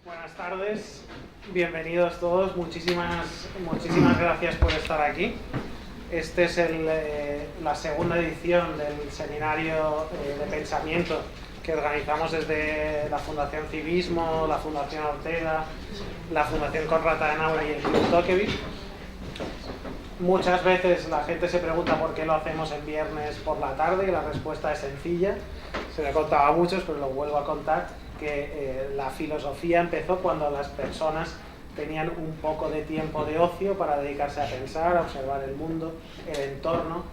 Buenas tardes, bienvenidos todos, muchísimas gracias por estar aquí. Este es la segunda edición del seminario de pensamiento que organizamos desde la Fundación Civismo, la Fundación Ortega, la Fundación Konrad Adenauer y el Club Tocqueville. Muchas veces la gente se pregunta por qué lo hacemos en viernes por la tarde y la respuesta es sencilla. Se lo he contado a muchos, pero lo vuelvo a contar, que la filosofía empezó cuando las personas tenían un poco de tiempo de ocio para dedicarse a pensar, a observar el mundo, el entorno.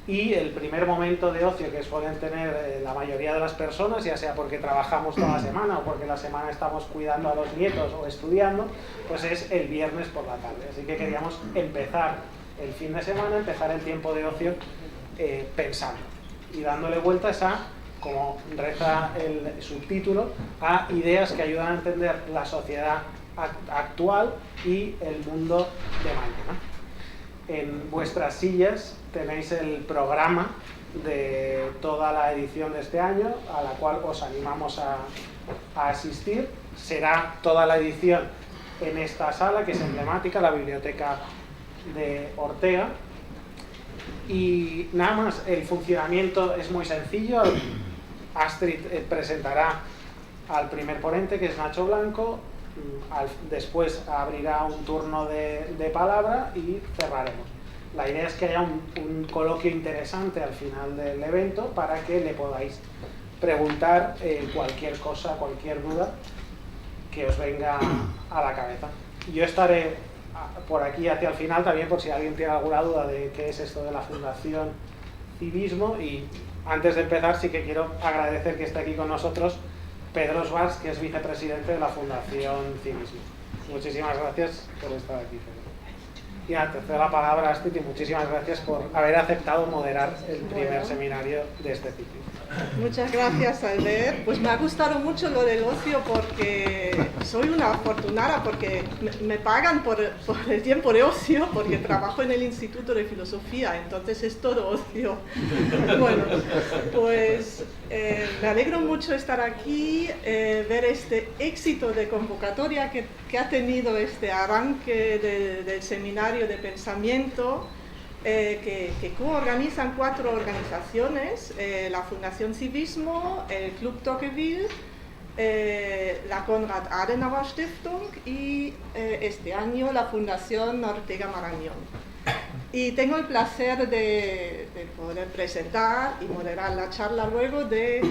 Y el primer momento de ocio que suelen tener la mayoría de las personas, ya sea porque trabajamos toda la semana o porque la semana estamos cuidando a los nietos o estudiando, pues es el viernes por la tarde. Así que queríamos empezar el fin de semana, empezar el tiempo de ocio pensando y dándole vueltas a, como reza el subtítulo, a ideas que ayudan a entender la sociedad actual y el mundo de mañana. En vuestras sillas tenéis el programa de toda la edición de este año, a la cual os animamos a asistir. Será toda la edición en esta sala, que es emblemática, la Biblioteca de Ortega. Y nada más, el funcionamiento es muy sencillo. Astrid presentará al primer ponente, que es Nacho Blanco. Después abrirá un turno de palabra y cerraremos. La idea es que haya un coloquio interesante al final del evento para que le podáis preguntar cualquier cosa, cualquier duda que os venga a la cabeza. Yo estaré por aquí hacia el final también por si alguien tiene alguna duda de qué es esto de la Fundación Civismo. Y antes de empezar sí que quiero agradecer que esté aquí con nosotros Pedro Svars, que es vicepresidente de la Fundación Civismo. Muchísimas gracias por estar aquí, Pedro. Y nada, te cedo la palabra a Astrid y muchísimas gracias por haber aceptado moderar el primer seminario de este ciclo. Muchas gracias, Albert. Pues me ha gustado mucho lo del ocio porque soy una afortunada, porque me pagan por el tiempo de ocio, porque trabajo en el Instituto de Filosofía, entonces es todo ocio. Bueno, pues me alegro mucho estar aquí, ver este éxito de convocatoria que ha tenido este arranque del seminario de pensamiento. Que coorganizan 4 organizaciones, la Fundación Civismo, el Club Tocqueville, la Konrad Adenauer Stiftung y este año la Fundación Ortega Marañón. Y tengo el placer de poder presentar y moderar la charla luego de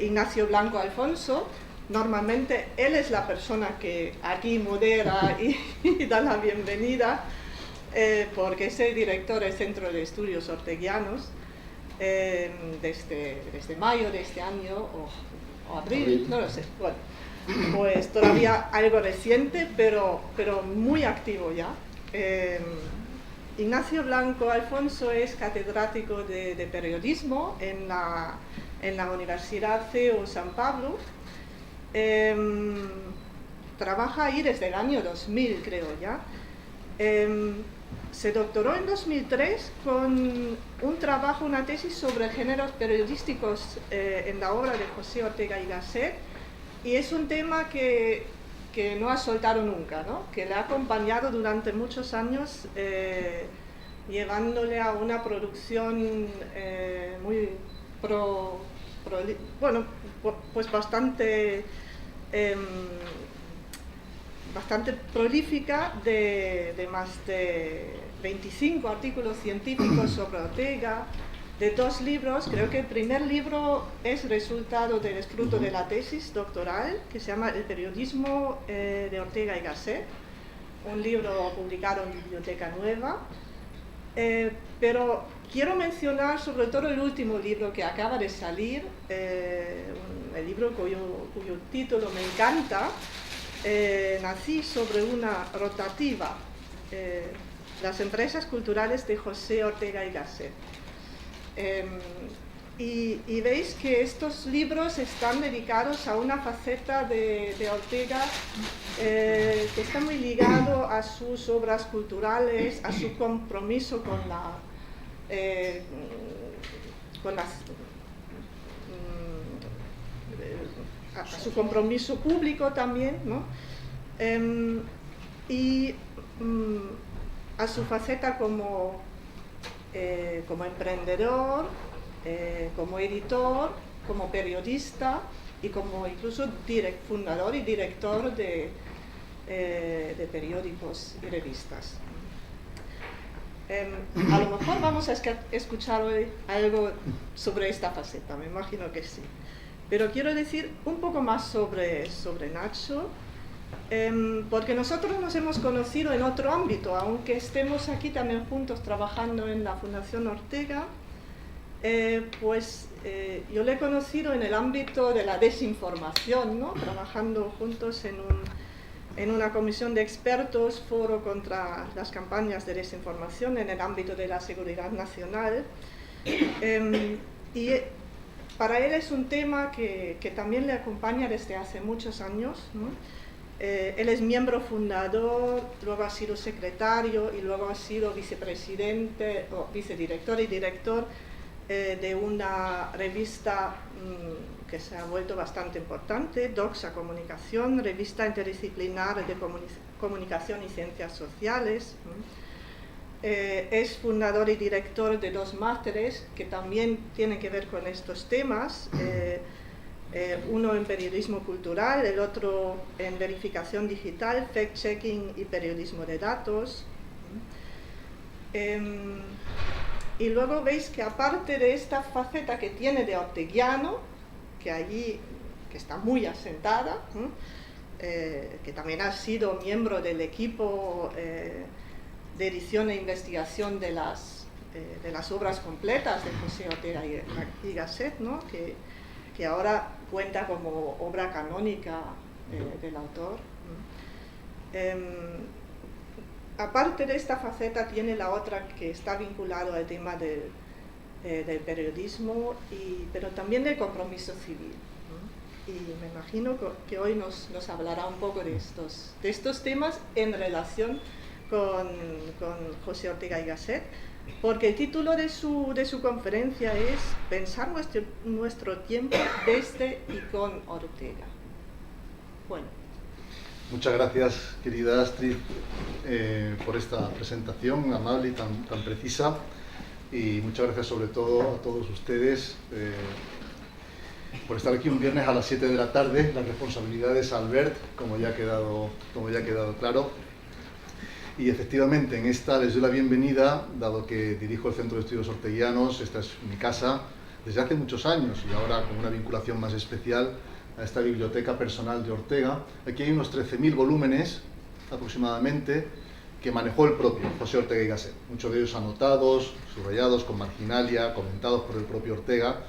Ignacio Blanco Alfonso. Normalmente él es la persona que aquí modera y da la bienvenida, porque es el director del Centro de Estudios Orteguianos desde mayo de este año o abril, no lo sé. Bueno, pues todavía algo reciente, pero muy activo ya. Ignacio Blanco Alfonso es catedrático de periodismo en la Universidad CEU San Pablo. Trabaja ahí desde el año 2000, creo ya. Se doctoró en 2003 con un trabajo, una tesis sobre géneros periodísticos en la obra de José Ortega y Gasset, y es un tema que no ha soltado nunca, ¿no? Que le ha acompañado durante muchos años, llevándole a una producción muy pues bastante prolífica, de más de 25 artículos científicos sobre Ortega, de 2 libros. Creo que el primer libro es resultado del fruto de la tesis doctoral, que se llama El periodismo de Ortega y Gasset, un libro publicado en Biblioteca Nueva. Pero quiero mencionar sobre todo el último libro que acaba de salir, el libro cuyo título me encanta, Nací sobre una rotativa, las empresas culturales de José Ortega y Gasset. Y veis que estos libros están dedicados a una faceta de Ortega que está muy ligado a sus obras culturales, a su compromiso con las a su compromiso público también, ¿no? Y a su faceta como emprendedor, como editor, como periodista y como incluso fundador y director de periódicos y revistas. A lo mejor vamos a escuchar hoy algo sobre esta faceta, me imagino que sí. Pero quiero decir un poco más sobre Nacho, porque nosotros nos hemos conocido en otro ámbito, aunque estemos aquí también juntos trabajando en la Fundación Ortega. Yo le he conocido en el ámbito de la desinformación, ¿no? Trabajando juntos en una comisión de expertos, foro contra las campañas de desinformación en el ámbito de la seguridad nacional. Y para él es un tema que también le acompaña desde hace muchos años, ¿no? Él es miembro fundador, luego ha sido secretario y luego ha sido vicepresidente, o vicedirector y director de una revista que se ha vuelto bastante importante, Doxa Comunicación, revista interdisciplinar de comunicación y ciencias sociales. Es fundador y director de 2 másteres que también tienen que ver con estos temas, uno en periodismo cultural, el otro en verificación digital, fact-checking y periodismo de datos. Y luego veis que aparte de esta faceta que tiene de orteguiano, que está muy asentada, que también ha sido miembro del equipo de edición e investigación de las obras completas de José Ortega y Gasset, ¿no? que ahora cuenta como obra canónica del autor. Aparte de esta faceta tiene la otra que está vinculada al tema del periodismo, pero también del compromiso civil. Y me imagino que hoy nos hablará un poco de estos temas en relación con José Ortega y Gasset, porque el título de su conferencia es Pensar nuestro tiempo desde y con Ortega. Bueno. Muchas gracias, querida Astrid, por esta presentación amable y tan precisa, y muchas gracias sobre todo a todos ustedes por estar aquí un viernes a las 7 de la tarde. La responsabilidad es Albert, como ya ha quedado claro. Y efectivamente en esta les doy la bienvenida, dado que dirijo el Centro de Estudios Orteguianos. Esta es mi casa desde hace muchos años y ahora con una vinculación más especial a esta biblioteca personal de Ortega. Aquí hay unos 13.000 volúmenes aproximadamente que manejó el propio José Ortega y Gasset, muchos de ellos anotados, subrayados con marginalia, comentados por el propio Ortega.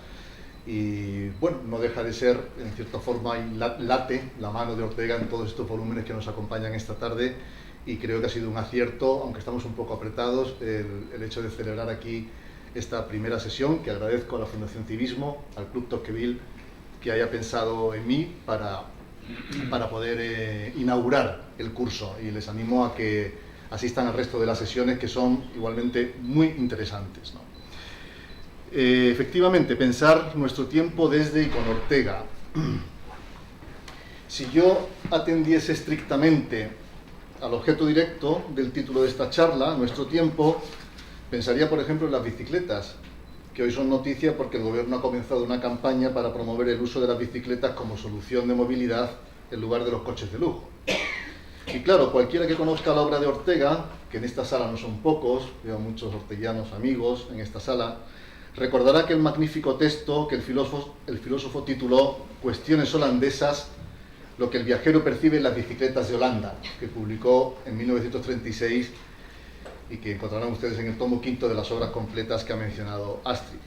Y bueno, no deja de ser, en cierta forma, late la mano de Ortega en todos estos volúmenes que nos acompañan esta tarde, y creo que ha sido un acierto, aunque estamos un poco apretados, el hecho de celebrar aquí esta primera sesión, que agradezco a la Fundación Civismo, al Club Tocqueville, que haya pensado en mí para poder inaugurar el curso, y les animo a que asistan al resto de las sesiones, que son igualmente muy interesantes, ¿no? Efectivamente, pensar nuestro tiempo desde y con Ortega. Si yo atendiese estrictamente al objeto directo del título de esta charla, nuestro tiempo, pensaría, por ejemplo, en las bicicletas, que hoy son noticia porque el gobierno ha comenzado una campaña para promover el uso de las bicicletas como solución de movilidad en lugar de los coches de lujo. Y claro, cualquiera que conozca la obra de Ortega, que en esta sala no son pocos, veo muchos orteguianos amigos en esta sala, recordará que el magnífico texto que el filósofo tituló Cuestiones holandesas, lo que el viajero percibe en las bicicletas de Holanda, que publicó en 1936 y que encontrarán ustedes en el tomo 5 de las obras completas que ha mencionado Astrid.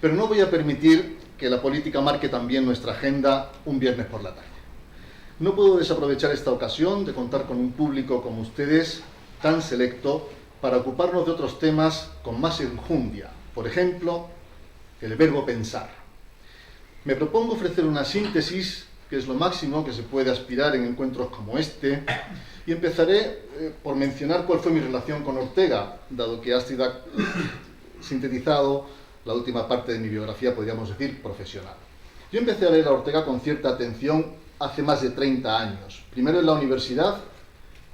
Pero no voy a permitir que la política marque también nuestra agenda un viernes por la tarde. No puedo desaprovechar esta ocasión de contar con un público como ustedes, tan selecto, para ocuparnos de otros temas con más enjundia. Por ejemplo, el verbo pensar. Me propongo ofrecer una síntesis, que es lo máximo que se puede aspirar en encuentros como este, y empezaré por mencionar cuál fue mi relación con Ortega, dado que Astrid ha sintetizado la última parte de mi biografía, podríamos decir, profesional. Yo empecé a leer a Ortega con cierta atención hace más de 30 años. Primero en la universidad,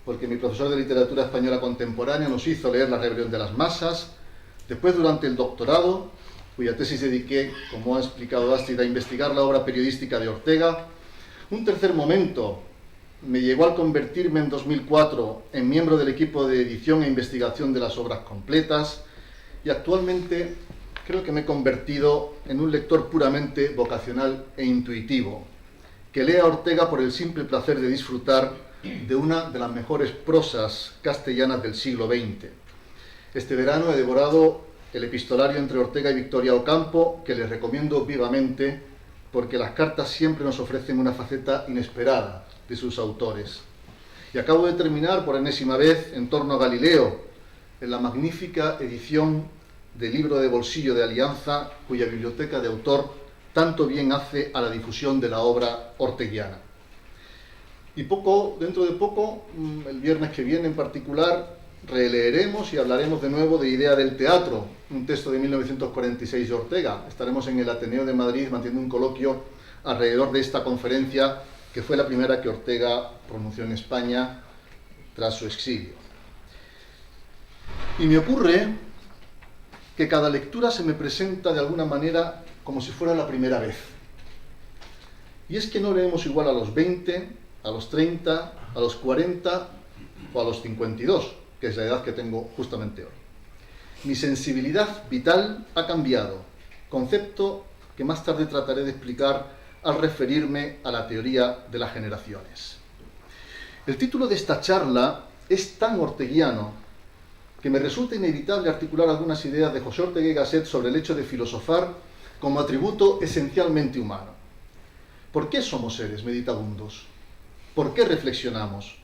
porque mi profesor de literatura española contemporánea nos hizo leer La rebelión de las masas. Después durante el doctorado, cuya tesis dediqué, como ha explicado Astrid, a investigar la obra periodística de Ortega. Un tercer momento me llevó al convertirme en 2004 en miembro del equipo de edición e investigación de las obras completas, y actualmente creo que me he convertido en un lector puramente vocacional e intuitivo, que lee a Ortega por el simple placer de disfrutar de una de las mejores prosas castellanas del siglo XX. Este verano he devorado el epistolario entre Ortega y Victoria Ocampo, que les recomiendo vivamente, porque las cartas siempre nos ofrecen una faceta inesperada de sus autores. Y acabo de terminar por enésima vez En torno a Galileo, en la magnífica edición del libro de bolsillo de Alianza, cuya biblioteca de autor tanto bien hace a la difusión de la obra orteguiana. Y dentro de poco, el viernes que viene en particular, releeremos y hablaremos de nuevo de Idea del teatro, un texto de 1946 de Ortega. Estaremos en el Ateneo de Madrid manteniendo un coloquio alrededor de esta conferencia, que fue la primera que Ortega pronunció en España tras su exilio. Y me ocurre que cada lectura se me presenta de alguna manera como si fuera la primera vez. Y es que no leemos igual a los 20, a los 30, a los 40 o a los 52, que es la edad que tengo justamente hoy. Mi sensibilidad vital ha cambiado, concepto que más tarde trataré de explicar al referirme a la teoría de las generaciones. El título de esta charla es tan orteguiano que me resulta inevitable articular algunas ideas de José Ortega y Gasset sobre el hecho de filosofar como atributo esencialmente humano. ¿Por qué somos seres meditabundos? ¿Por qué reflexionamos?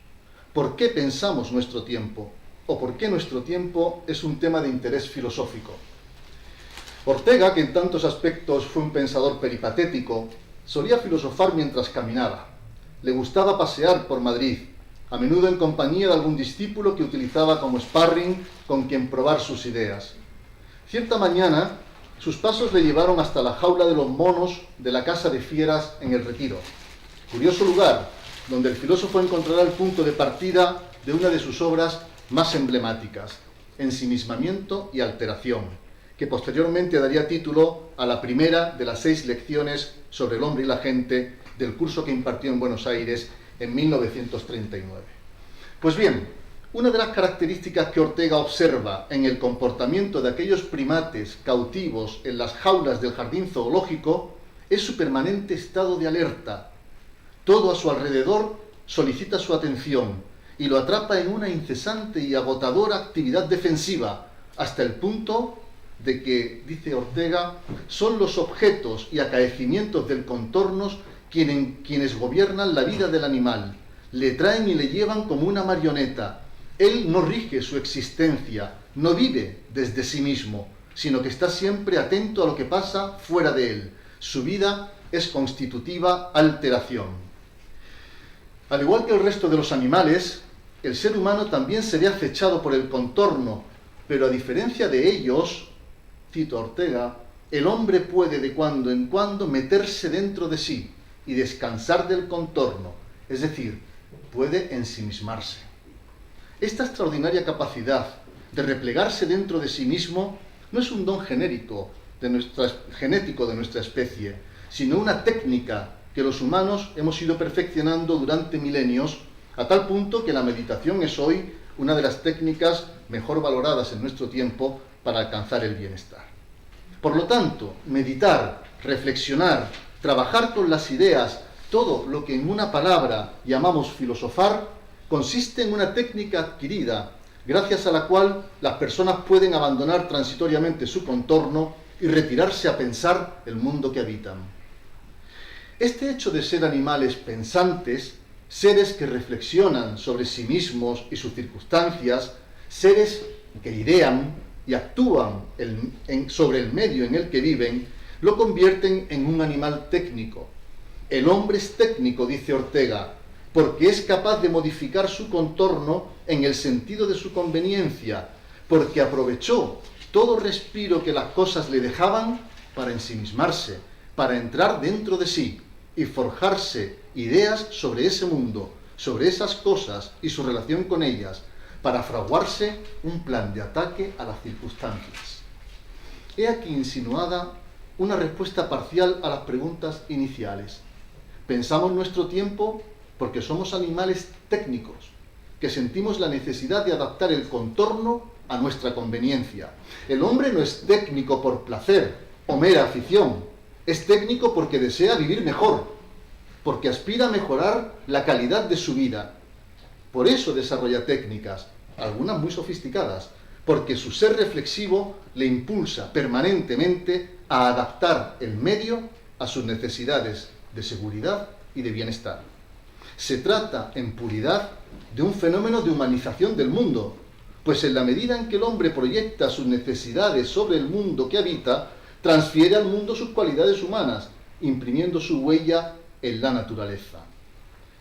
¿Por qué pensamos nuestro tiempo? ¿O por qué nuestro tiempo es un tema de interés filosófico? Ortega, que en tantos aspectos fue un pensador peripatético, solía filosofar mientras caminaba. Le gustaba pasear por Madrid, a menudo en compañía de algún discípulo que utilizaba como sparring con quien probar sus ideas. Cierta mañana, sus pasos le llevaron hasta la jaula de los monos de la Casa de Fieras en El Retiro. Curioso lugar, donde el filósofo encontrará el punto de partida de una de sus obras más emblemáticas, Ensimismamiento y alteración, que posteriormente daría título a la primera de las 6 lecciones sobre el hombre y la gente del curso que impartió en Buenos Aires en 1939. Pues bien, una de las características que Ortega observa en el comportamiento de aquellos primates cautivos en las jaulas del jardín zoológico es su permanente estado de alerta. Todo a su alrededor solicita su atención y lo atrapa en una incesante y agotadora actividad defensiva, hasta el punto de que, dice Ortega, son los objetos y acaecimientos del contorno quienes gobiernan la vida del animal, le traen y le llevan como una marioneta. Él no rige su existencia, no vive desde sí mismo, sino que está siempre atento a lo que pasa fuera de él. Su vida es constitutiva alteración. Al igual que el resto de los animales, el ser humano también se ve acechado por el contorno, pero a diferencia de ellos, cito a Ortega, el hombre puede de cuando en cuando meterse dentro de sí y descansar del contorno, es decir, puede ensimismarse. Esta extraordinaria capacidad de replegarse dentro de sí mismo no es un don genético de nuestra especie, sino una técnica que los humanos hemos ido perfeccionando durante milenios, a tal punto que la meditación es hoy una de las técnicas mejor valoradas en nuestro tiempo para alcanzar el bienestar. Por lo tanto, meditar, reflexionar, trabajar con las ideas, todo lo que en una palabra llamamos filosofar, consiste en una técnica adquirida, gracias a la cual las personas pueden abandonar transitoriamente su contorno y retirarse a pensar el mundo que habitan. Este hecho de ser animales pensantes, seres que reflexionan sobre sí mismos y sus circunstancias, seres que idean y actúan sobre el medio en el que viven, lo convierten en un animal técnico. El hombre es técnico, dice Ortega, porque es capaz de modificar su contorno en el sentido de su conveniencia, porque aprovechó todo respiro que las cosas le dejaban para ensimismarse, para entrar dentro de sí y forjarse ideas sobre ese mundo, sobre esas cosas y su relación con ellas, para fraguarse un plan de ataque a las circunstancias. He aquí insinuada una respuesta parcial a las preguntas iniciales. Pensamos nuestro tiempo porque somos animales técnicos, que sentimos la necesidad de adaptar el contorno a nuestra conveniencia. El hombre no es técnico por placer o mera afición, es técnico porque desea vivir mejor, porque aspira a mejorar la calidad de su vida. Por eso desarrolla técnicas, algunas muy sofisticadas, porque su ser reflexivo le impulsa permanentemente a adaptar el medio a sus necesidades de seguridad y de bienestar. Se trata, en puridad, de un fenómeno de humanización del mundo, pues en la medida en que el hombre proyecta sus necesidades sobre el mundo que habita, transfiere al mundo sus cualidades humanas, imprimiendo su huella en la naturaleza.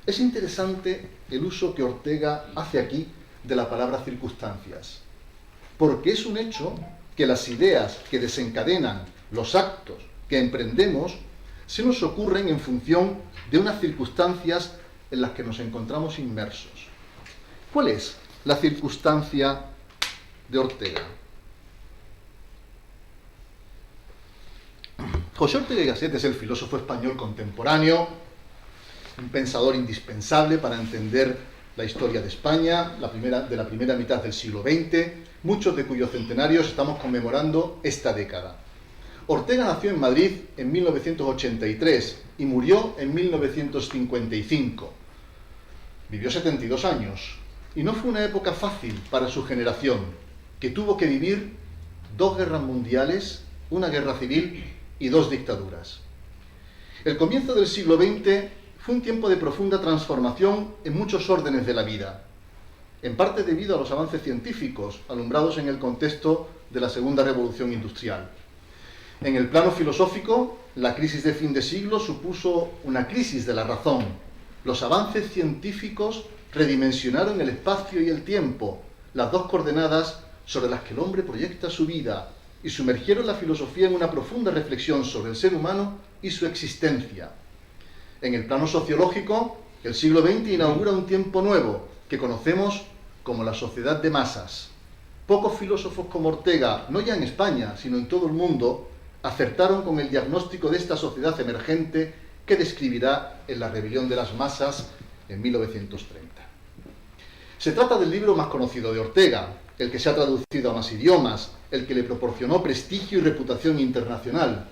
Es interesante el uso que Ortega hace aquí de la palabra circunstancias, porque es un hecho que las ideas que desencadenan los actos que emprendemos se nos ocurren en función de unas circunstancias en las que nos encontramos inmersos. ¿Cuál es la circunstancia de Ortega? José Ortega y Gasset es el filósofo español contemporáneo, un pensador indispensable para entender la historia de España, de la primera mitad del siglo XX, muchos de cuyos centenarios estamos conmemorando esta década. Ortega nació en Madrid en 1983 y murió en 1955. Vivió 72 años y no fue una época fácil para su generación, que tuvo que vivir 2 guerras mundiales, una guerra civil y 2 dictaduras. El comienzo del siglo XX fue un tiempo de profunda transformación en muchos órdenes de la vida, en parte debido a los avances científicos alumbrados en el contexto de la Segunda Revolución Industrial. En el plano filosófico, la crisis de fin de siglo supuso una crisis de la razón. Los avances científicos redimensionaron el espacio y el tiempo, las 2 coordenadas sobre las que el hombre proyecta su vida, y sumergieron la filosofía en una profunda reflexión sobre el ser humano y su existencia. En el plano sociológico, el siglo XX inaugura un tiempo nuevo que conocemos como la sociedad de masas. Pocos filósofos como Ortega, no ya en España, sino en todo el mundo, acertaron con el diagnóstico de esta sociedad emergente que describirá en La rebelión de las masas en 1930. Se trata del libro más conocido de Ortega, el que se ha traducido a más idiomas, el que le proporcionó prestigio y reputación internacional.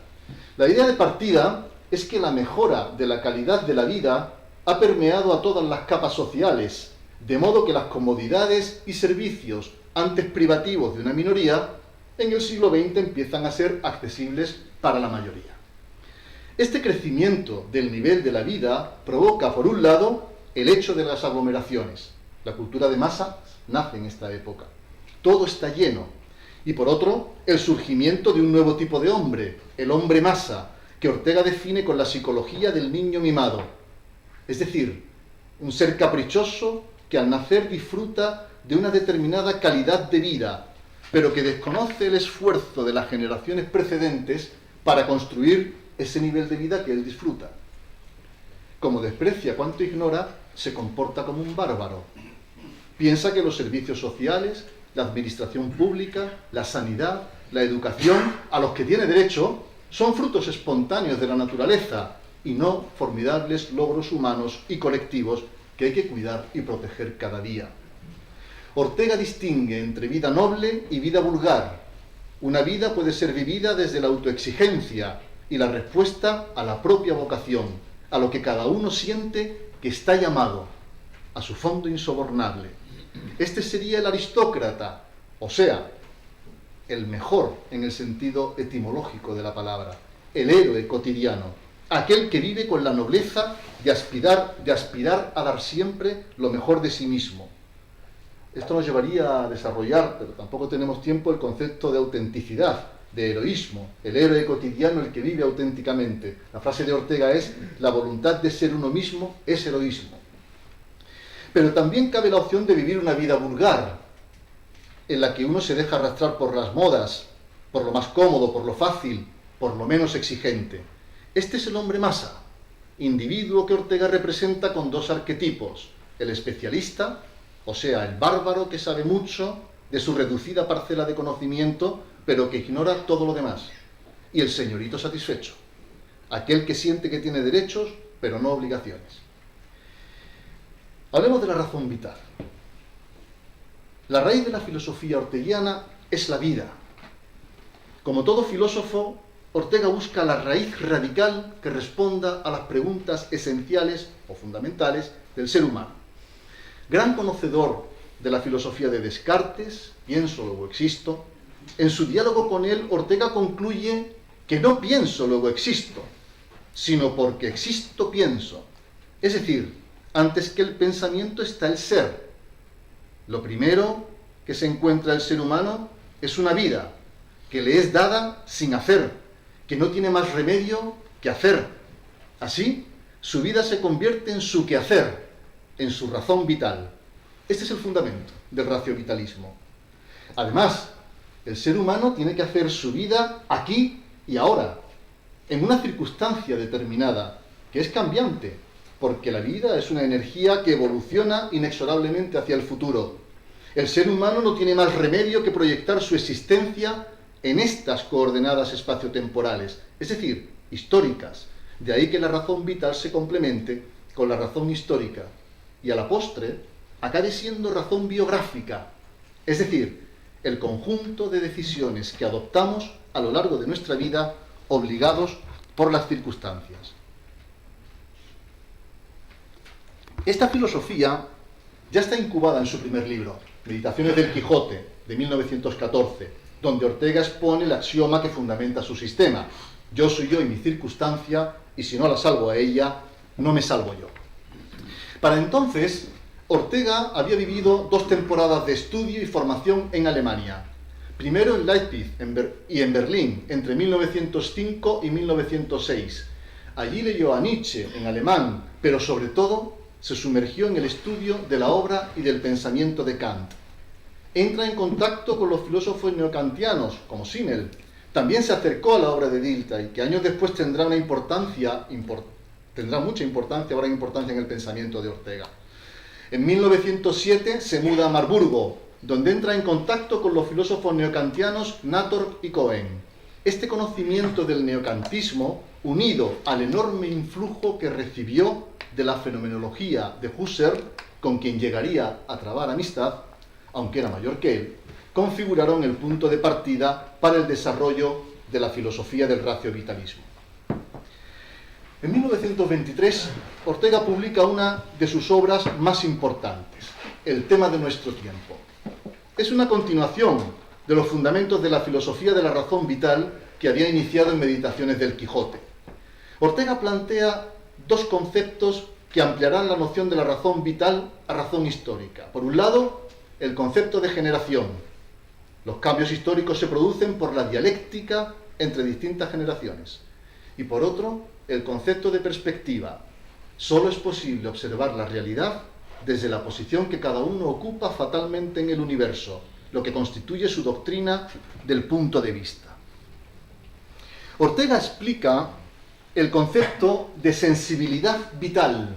La idea de partida es que la mejora de la calidad de la vida ha permeado a todas las capas sociales, de modo que las comodidades y servicios antes privativos de una minoría, en el siglo XX empiezan a ser accesibles para la mayoría. Este crecimiento del nivel de la vida provoca, por un lado, el hecho de las aglomeraciones. La cultura de masa nace en esta época. Todo está lleno. Y por otro, el surgimiento de un nuevo tipo de hombre, el hombre masa, que Ortega define con la psicología del niño mimado. Es decir, un ser caprichoso que al nacer disfruta de una determinada calidad de vida, pero que desconoce el esfuerzo de las generaciones precedentes para construir ese nivel de vida que él disfruta. Como desprecia cuanto ignora, se comporta como un bárbaro. Piensa que los servicios sociales, la administración pública, la sanidad, la educación, a los que tiene derecho, son frutos espontáneos de la naturaleza y no formidables logros humanos y colectivos que hay que cuidar y proteger cada día. Ortega distingue entre vida noble y vida vulgar. Una vida puede ser vivida desde la autoexigencia y la respuesta a la propia vocación, a lo que cada uno siente que está llamado, a su fondo insobornable. Este sería el aristócrata, o sea, el mejor en el sentido etimológico de la palabra, el héroe cotidiano, aquel que vive con la nobleza de aspirar a dar siempre lo mejor de sí mismo. Esto nos llevaría a desarrollar, pero tampoco tenemos tiempo, el concepto de autenticidad, de heroísmo, el héroe cotidiano, el que vive auténticamente. La frase de Ortega es: la voluntad de ser uno mismo es heroísmo. Pero también cabe la opción de vivir una vida vulgar, en la que uno se deja arrastrar por las modas, por lo más cómodo, por lo fácil, por lo menos exigente. Este es el hombre masa, individuo que Ortega representa con dos arquetipos: el especialista, o sea, el bárbaro que sabe mucho de su reducida parcela de conocimiento, pero que ignora todo lo demás, y el señorito satisfecho, aquel que siente que tiene derechos, pero no obligaciones. Hablemos de la razón vital. La raíz de la filosofía orteguiana es la vida. Como todo filósofo, Ortega busca la raíz radical que responda a las preguntas esenciales o fundamentales del ser humano. Gran conocedor de la filosofía de Descartes, pienso, luego existo, en su diálogo con él, Ortega concluye que no pienso, luego existo, sino porque existo, pienso. Es decir, antes que el pensamiento está el ser. Lo primero que se encuentra el ser humano es una vida que le es dada sin hacer, que no tiene más remedio que hacer. Así, su vida se convierte en su quehacer, en su razón vital. Este es el fundamento del raciovitalismo. Además, el ser humano tiene que hacer su vida aquí y ahora, en una circunstancia determinada, que es cambiante, porque la vida es una energía que evoluciona inexorablemente hacia el futuro. El ser humano no tiene más remedio que proyectar su existencia en estas coordenadas espaciotemporales, es decir, históricas. De ahí que la razón vital se complemente con la razón histórica y a la postre acabe siendo razón biográfica, es decir, el conjunto de decisiones que adoptamos a lo largo de nuestra vida obligados por las circunstancias. Esta filosofía ya está incubada en su primer libro, Meditaciones del Quijote, de 1914, donde Ortega expone el axioma que fundamenta su sistema: yo soy yo y mi circunstancia, y si no la salvo a ella, no me salvo yo. Para entonces, Ortega había vivido 2 temporadas de estudio y formación en Alemania. Primero en Leipzig y en Berlín, entre 1905 y 1906. Allí leyó a Nietzsche en alemán, pero sobre todo se sumergió en el estudio de la obra y del pensamiento de Kant. Entra en contacto con los filósofos neokantianos, como Simmel. También se acercó a la obra de Dilthey, que años después tendrá mucha importancia en el pensamiento de Ortega. En 1907 se muda a Marburgo, donde entra en contacto con los filósofos neokantianos Nathorp y Cohen. Este conocimiento del neokantismo, unido al enorme influjo que recibió de la fenomenología de Husserl, con quien llegaría a trabar amistad, aunque era mayor que él, configuraron el punto de partida para el desarrollo de la filosofía del raciovitalismo. En 1923, Ortega publica una de sus obras más importantes, El tema de nuestro tiempo. Es una continuación de los fundamentos de la filosofía de la razón vital que había iniciado en Meditaciones del Quijote. Ortega plantea 2 conceptos que ampliarán la noción de la razón vital a razón histórica. Por un lado, el concepto de generación. Los cambios históricos se producen por la dialéctica entre distintas generaciones. Y por otro, el concepto de perspectiva. Solo es posible observar la realidad desde la posición que cada uno ocupa fatalmente en el universo, lo que constituye su doctrina del punto de vista. Ortega explica el concepto de sensibilidad vital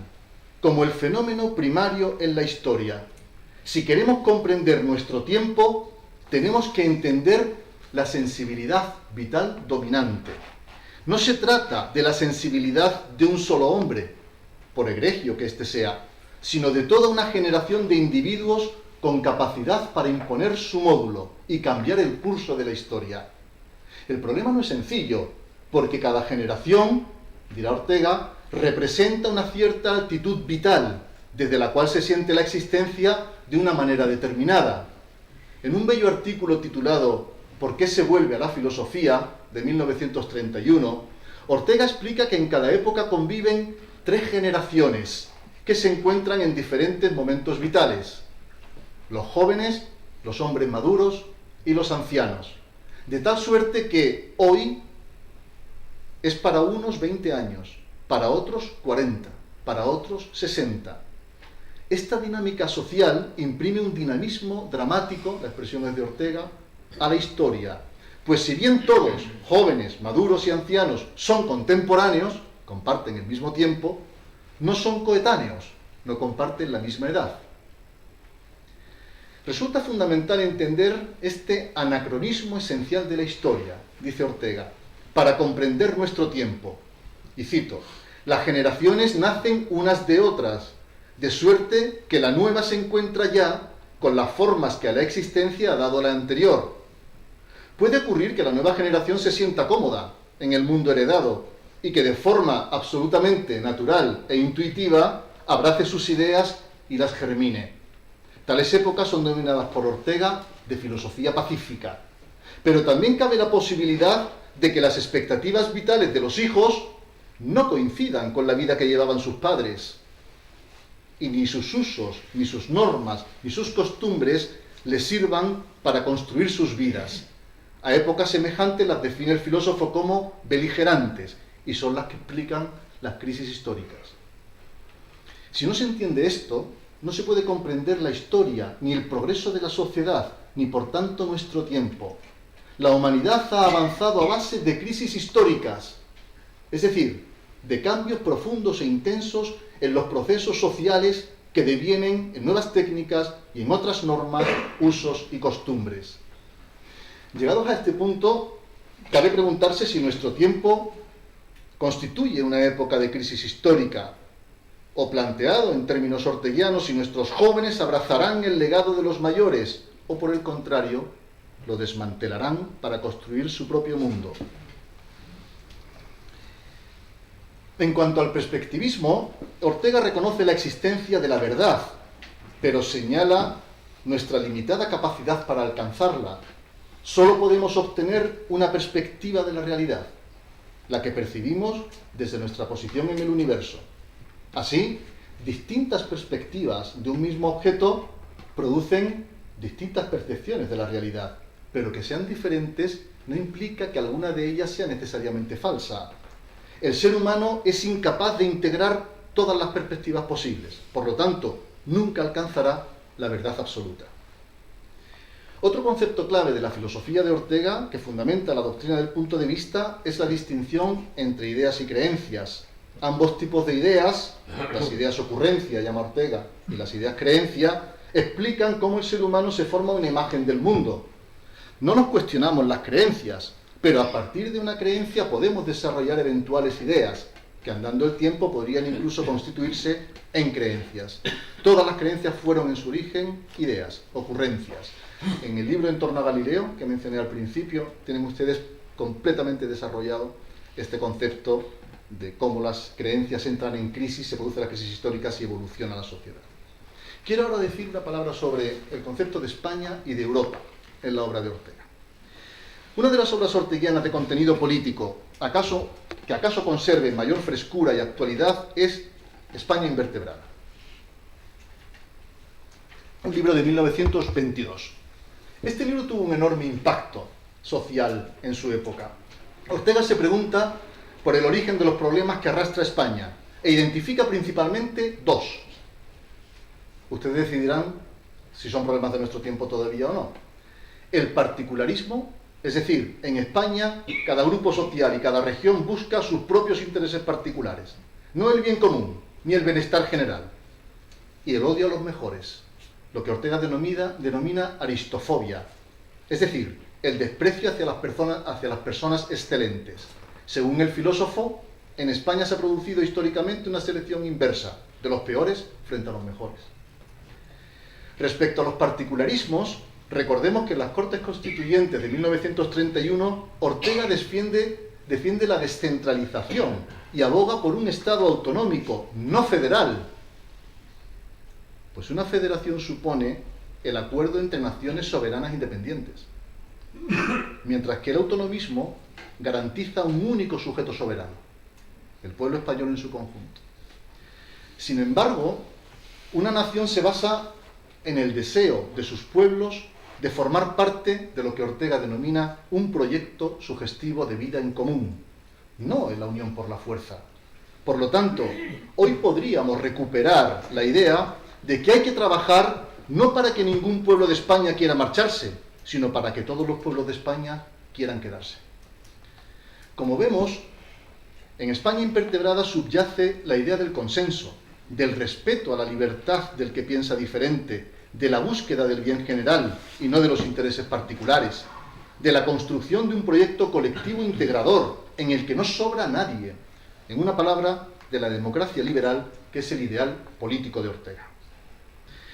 como el fenómeno primario en la historia. Si queremos comprender nuestro tiempo, tenemos que entender la sensibilidad vital dominante. No se trata de la sensibilidad de un solo hombre, por egregio que éste sea, sino de toda una generación de individuos con capacidad para imponer su módulo y cambiar el curso de la historia. El problema no es sencillo, porque cada generación, dirá Ortega, representa una cierta actitud vital, desde la cual se siente la existencia de una manera determinada. En un bello artículo titulado ¿Por qué se vuelve a la filosofía?, de 1931, Ortega explica que en cada época conviven 3 generaciones que se encuentran en diferentes momentos vitales: los jóvenes, los hombres maduros y los ancianos. De tal suerte que hoy es para unos 20 años, para otros 40, para otros 60. Esta dinámica social imprime un dinamismo dramático, la expresión es de Ortega, a la historia, Pues si bien todos, jóvenes, maduros y ancianos, son contemporáneos, comparten el mismo tiempo, no son coetáneos, no comparten la misma edad. Resulta fundamental entender este anacronismo esencial de la historia, dice Ortega, para comprender nuestro tiempo. Y cito: las generaciones nacen unas de otras, de suerte que la nueva se encuentra ya con las formas que a la existencia ha dado la anterior. Puede ocurrir que la nueva generación se sienta cómoda en el mundo heredado y que de forma absolutamente natural e intuitiva abrace sus ideas y las germine. Tales épocas son denominadas por Ortega de filosofía pacífica. Pero también cabe la posibilidad de que las expectativas vitales de los hijos no coincidan con la vida que llevaban sus padres. Y ni sus usos, ni sus normas, ni sus costumbres les sirvan para construir sus vidas. A épocas semejantes las define el filósofo como beligerantes, y son las que explican las crisis históricas. Si no se entiende esto, no se puede comprender la historia, ni el progreso de la sociedad, ni por tanto nuestro tiempo. La humanidad ha avanzado a base de crisis históricas, es decir, de cambios profundos e intensos en los procesos sociales que devienen en nuevas técnicas y en otras normas, usos y costumbres. Llegados a este punto, cabe preguntarse si nuestro tiempo constituye una época de crisis histórica, o planteado en términos orteguianos, si nuestros jóvenes abrazarán el legado de los mayores, o por el contrario, lo desmantelarán para construir su propio mundo. En cuanto al perspectivismo, Ortega reconoce la existencia de la verdad, pero señala nuestra limitada capacidad para alcanzarla. Solo podemos obtener una perspectiva de la realidad, la que percibimos desde nuestra posición en el universo. Así, distintas perspectivas de un mismo objeto producen distintas percepciones de la realidad, pero que sean diferentes no implica que alguna de ellas sea necesariamente falsa. El ser humano es incapaz de integrar todas las perspectivas posibles, por lo tanto, nunca alcanzará la verdad absoluta. Otro concepto clave de la filosofía de Ortega, que fundamenta la doctrina del punto de vista, es la distinción entre ideas y creencias. Ambos tipos de ideas, las ideas ocurrencia, llama Ortega, y las ideas creencia, explican cómo el ser humano se forma una imagen del mundo. No nos cuestionamos las creencias, pero a partir de una creencia podemos desarrollar eventuales ideas, que andando el tiempo podrían incluso constituirse en creencias. Todas las creencias fueron en su origen ideas, ocurrencias. En el libro En torno a Galileo, que mencioné al principio, tienen ustedes completamente desarrollado este concepto de cómo las creencias entran en crisis, se producen las crisis históricas y evoluciona la sociedad. Quiero ahora decir una palabra sobre el concepto de España y de Europa en la obra de Ortega. Una de las obras orteguianas de contenido político, que acaso conserve mayor frescura y actualidad, es España invertebrada. Un libro de 1922. Este libro tuvo un enorme impacto social en su época. Ortega se pregunta por el origen de los problemas que arrastra España e identifica principalmente dos. Ustedes decidirán si son problemas de nuestro tiempo todavía o no. El particularismo, es decir, en España cada grupo social y cada región busca sus propios intereses particulares, no el bien común ni el bienestar general. Y el odio a los mejores, lo que Ortega denomina aristofobia, es decir, el desprecio hacia las personas excelentes. Según el filósofo, en España se ha producido históricamente una selección inversa, de los peores frente a los mejores. Respecto a los particularismos, recordemos que en las Cortes Constituyentes de 1931, Ortega defiende la descentralización y aboga por un Estado autonómico, no federal. Pues una federación supone el acuerdo entre naciones soberanas independientes, mientras que el autonomismo garantiza un único sujeto soberano, el pueblo español en su conjunto. Sin embargo, una nación se basa en el deseo de sus pueblos de formar parte de lo que Ortega denomina un proyecto sugestivo de vida en común, no en la unión por la fuerza. Por lo tanto, hoy podríamos recuperar la idea de que hay que trabajar no para que ningún pueblo de España quiera marcharse, sino para que todos los pueblos de España quieran quedarse. Como vemos, en España invertebrada subyace la idea del consenso, del respeto a la libertad del que piensa diferente, de la búsqueda del bien general y no de los intereses particulares, de la construcción de un proyecto colectivo integrador en el que no sobra nadie, en una palabra, de la democracia liberal, que es el ideal político de Ortega.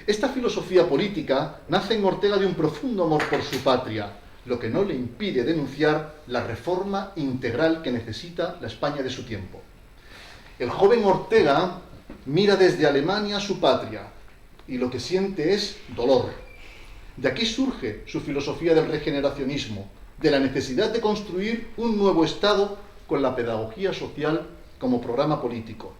Esta filosofía política nace en Ortega de un profundo amor por su patria, lo que no le impide denunciar la reforma integral que necesita la España de su tiempo. El joven Ortega mira desde Alemania a su patria y lo que siente es dolor. De aquí surge su filosofía del regeneracionismo, de la necesidad de construir un nuevo Estado con la pedagogía social como programa político.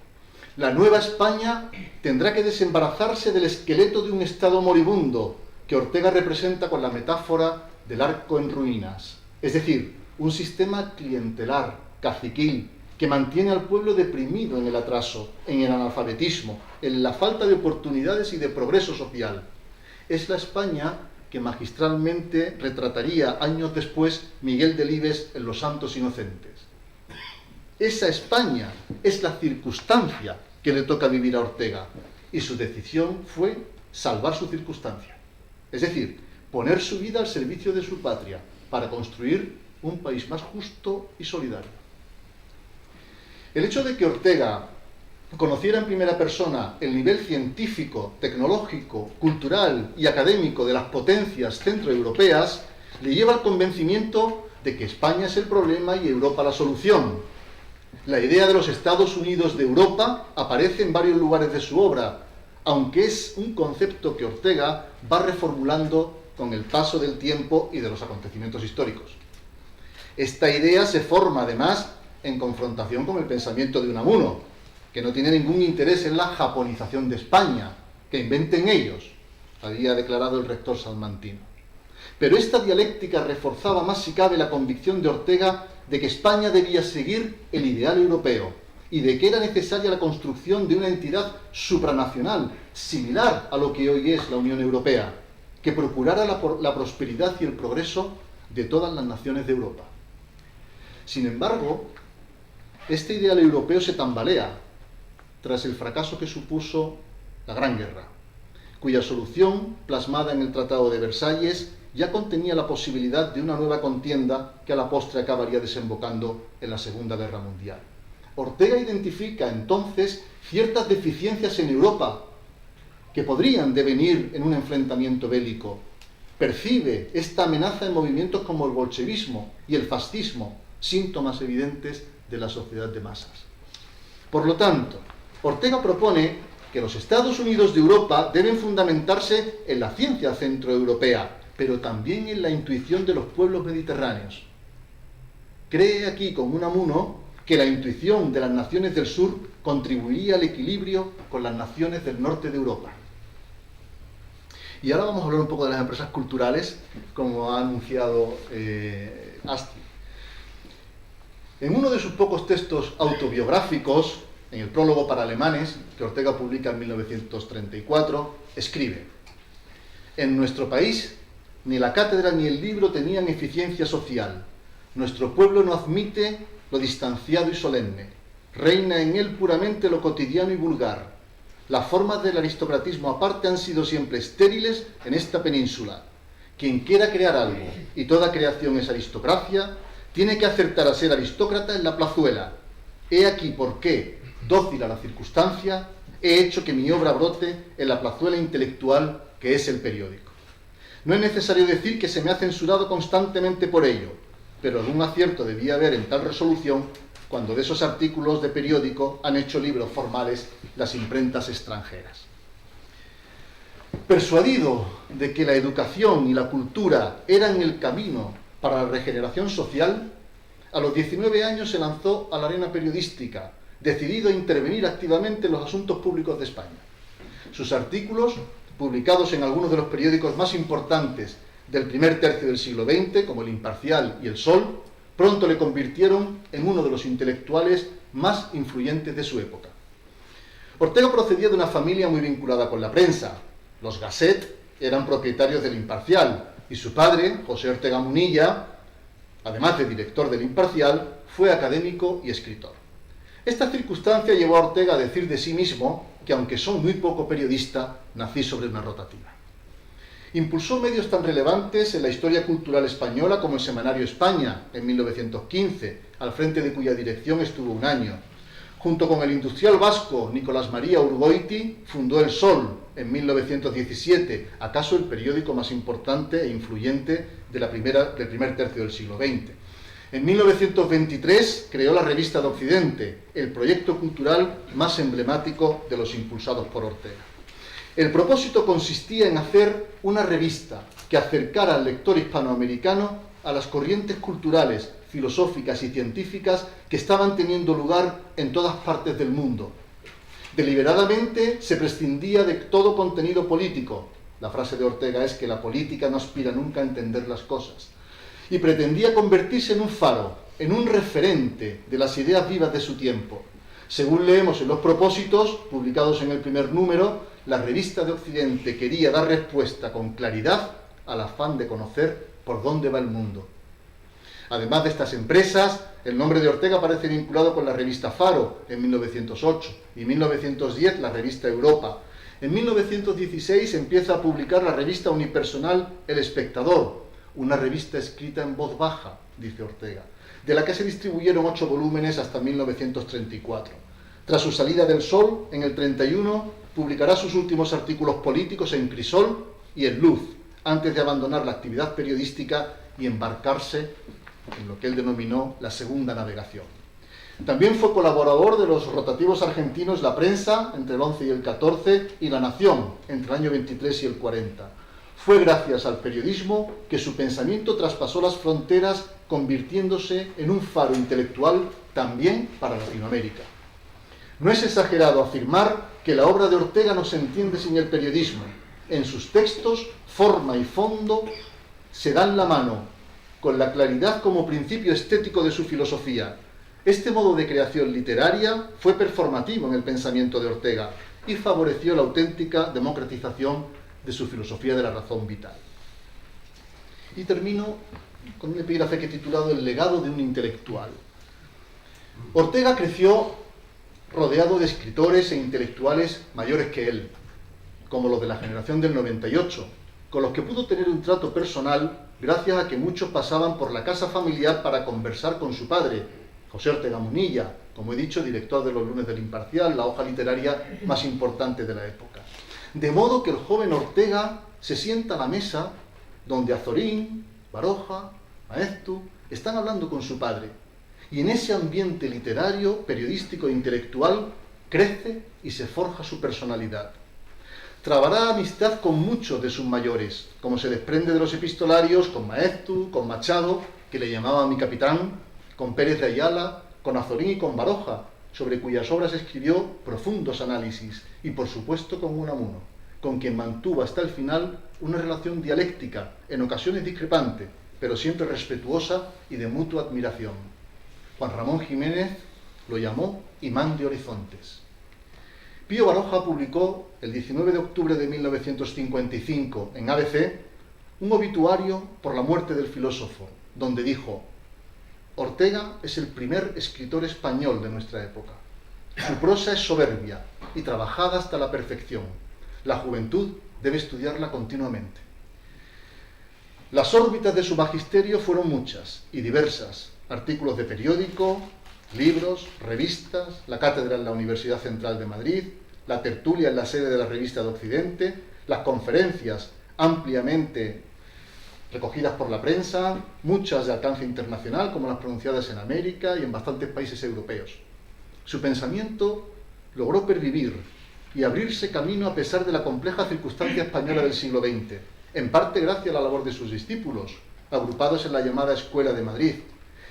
La nueva España tendrá que desembarazarse del esqueleto de un Estado moribundo que Ortega representa con la metáfora del arco en ruinas, es decir, un sistema clientelar, caciquil, que mantiene al pueblo deprimido en el atraso, en el analfabetismo, en la falta de oportunidades y de progreso social. Es la España que magistralmente retrataría años después Miguel Delibes en Los Santos Inocentes. Esa España es la circunstancia que le toca vivir a Ortega, y su decisión fue salvar su circunstancia, es decir, poner su vida al servicio de su patria para construir un país más justo y solidario. El hecho de que Ortega conociera en primera persona el nivel científico, tecnológico, cultural y académico de las potencias centroeuropeas le lleva al convencimiento de que España es el problema y Europa la solución. La idea de los Estados Unidos de Europa aparece en varios lugares de su obra, aunque es un concepto que Ortega va reformulando con el paso del tiempo y de los acontecimientos históricos. Esta idea se forma, además, en confrontación con el pensamiento de Unamuno, que no tiene ningún interés en la japonización de España, que inventen ellos, había declarado el rector salmantino. Pero esta dialéctica reforzaba más si cabe la convicción de Ortega de que España debía seguir el ideal europeo y de que era necesaria la construcción de una entidad supranacional, similar a lo que hoy es la Unión Europea, que procurara la prosperidad y el progreso de todas las naciones de Europa. Sin embargo, este ideal europeo se tambalea tras el fracaso que supuso la Gran Guerra, cuya solución, plasmada en el Tratado de Versalles, ya contenía la posibilidad de una nueva contienda que a la postre acabaría desembocando en la Segunda Guerra Mundial. Ortega identifica entonces ciertas deficiencias en Europa que podrían devenir en un enfrentamiento bélico. Percibe esta amenaza en movimientos como el bolchevismo y el fascismo, síntomas evidentes de la sociedad de masas. Por lo tanto, Ortega propone que los Estados Unidos de Europa deben fundamentarse en la ciencia centroeuropea, pero también en la intuición de los pueblos mediterráneos. Cree aquí, con Unamuno, que la intuición de las naciones del sur contribuiría al equilibrio con las naciones del norte de Europa. Y ahora vamos a hablar un poco de las empresas culturales, como ha anunciado Asti. En uno de sus pocos textos autobiográficos, en el prólogo para alemanes, que Ortega publica en 1934, escribe: «En nuestro país, ni la cátedra ni el libro tenían eficiencia social. Nuestro pueblo no admite lo distanciado y solemne. Reina en él puramente lo cotidiano y vulgar. Las formas del aristocratismo aparte han sido siempre estériles en esta península. Quien quiera crear algo, y toda creación es aristocracia, tiene que acertar a ser aristócrata en la plazuela. He aquí por qué, dócil a la circunstancia, he hecho que mi obra brote en la plazuela intelectual que es el periódico. No es necesario decir que se me ha censurado constantemente por ello, pero algún acierto debía haber en tal resolución cuando de esos artículos de periódico han hecho libros formales las imprentas extranjeras». Persuadido de que la educación y la cultura eran el camino para la regeneración social, a los 19 años se lanzó a la arena periodística, decidido a intervenir activamente en los asuntos públicos de España. Sus artículos, publicados en algunos de los periódicos más importantes del primer tercio del siglo XX, como El Imparcial y El Sol, pronto le convirtieron en uno de los intelectuales más influyentes de su época. Ortega procedía de una familia muy vinculada con la prensa. Los Gasset eran propietarios del Imparcial y su padre, José Ortega Munilla, Además de director del Imparcial, fue académico y escritor. Esta circunstancia llevó a Ortega a decir de sí mismo que, aunque soy muy poco periodista, nací sobre una rotativa. Impulsó medios tan relevantes en la historia cultural española como el Semanario España, en 1915, al frente de cuya dirección estuvo un año. Junto con el industrial vasco Nicolás María Urgoiti, fundó El Sol, en 1917, acaso el periódico más importante e influyente del primer tercio del siglo XX. En 1923 creó la Revista de Occidente, el proyecto cultural más emblemático de los impulsados por Ortega. El propósito consistía en hacer una revista que acercara al lector hispanoamericano a las corrientes culturales, filosóficas y científicas que estaban teniendo lugar en todas partes del mundo. Deliberadamente se prescindía de todo contenido político. La frase de Ortega es que la política no aspira nunca a entender las cosas. Y pretendía convertirse en un faro, en un referente de las ideas vivas de su tiempo. Según leemos en los propósitos, publicados en el primer número, la Revista de Occidente quería dar respuesta con claridad al afán de conocer por dónde va el mundo. Además de estas empresas, el nombre de Ortega aparece vinculado con la revista Faro en 1908 y en 1910 la revista Europa. En 1916 empieza a publicar la revista unipersonal El Espectador, una revista escrita en voz baja, dice Ortega, de la que se distribuyeron 8 volúmenes hasta 1934. Tras su salida del Sol, en el 31, publicará sus últimos artículos políticos en Crisol y en Luz, antes de abandonar la actividad periodística y embarcarse en lo que él denominó la segunda navegación. También fue colaborador de los rotativos argentinos La Prensa, entre el 11 y el 14, y La Nación, entre el año 23 y el 40. Fue gracias al periodismo que su pensamiento traspasó las fronteras, convirtiéndose en un faro intelectual también para Latinoamérica. No es exagerado afirmar que la obra de Ortega no se entiende sin el periodismo. En sus textos, forma y fondo se dan la mano, con la claridad como principio estético de su filosofía. Este modo de creación literaria fue performativo en el pensamiento de Ortega y favoreció la auténtica democratización de su filosofía de la razón vital. Y termino con un epígrafe que he titulado El legado de un intelectual. Ortega creció rodeado de escritores e intelectuales mayores que él, como los de la generación del 98, con los que pudo tener un trato personal gracias a que muchos pasaban por la casa familiar para conversar con su padre, José Ortega Munilla, como he dicho, director de los Lunes del Imparcial, la hoja literaria más importante de la época. De modo que el joven Ortega se sienta a la mesa donde Azorín, Baroja, Maeztu están hablando con su padre, y en ese ambiente literario, periodístico e intelectual crece y se forja su personalidad. Trabará amistad con muchos de sus mayores, como se desprende de los epistolarios, con Maeztu, con Machado, que le llamaba mi capitán, con Pérez de Ayala, con Azorín y con Baroja, sobre cuyas obras escribió profundos análisis, y por supuesto con Unamuno, con quien mantuvo hasta el final una relación dialéctica, en ocasiones discrepante, pero siempre respetuosa y de mutua admiración. Juan Ramón Jiménez lo llamó imán de horizontes. Pío Baroja publicó el 19 de octubre de 1955 en ABC un obituario por la muerte del filósofo, donde dijo: Ortega es el primer escritor español de nuestra época. Su prosa es soberbia y trabajada hasta la perfección. La juventud debe estudiarla continuamente. Las órbitas de su magisterio fueron muchas y diversas: artículos de periódico, libros, revistas, la cátedra en la Universidad Central de Madrid, la tertulia en la sede de la Revista de Occidente, las conferencias ampliamente recogidas por la prensa, muchas de alcance internacional, como las pronunciadas en América y en bastantes países europeos. Su pensamiento logró pervivir y abrirse camino a pesar de la compleja circunstancia española del siglo XX, en parte gracias a la labor de sus discípulos, agrupados en la llamada Escuela de Madrid.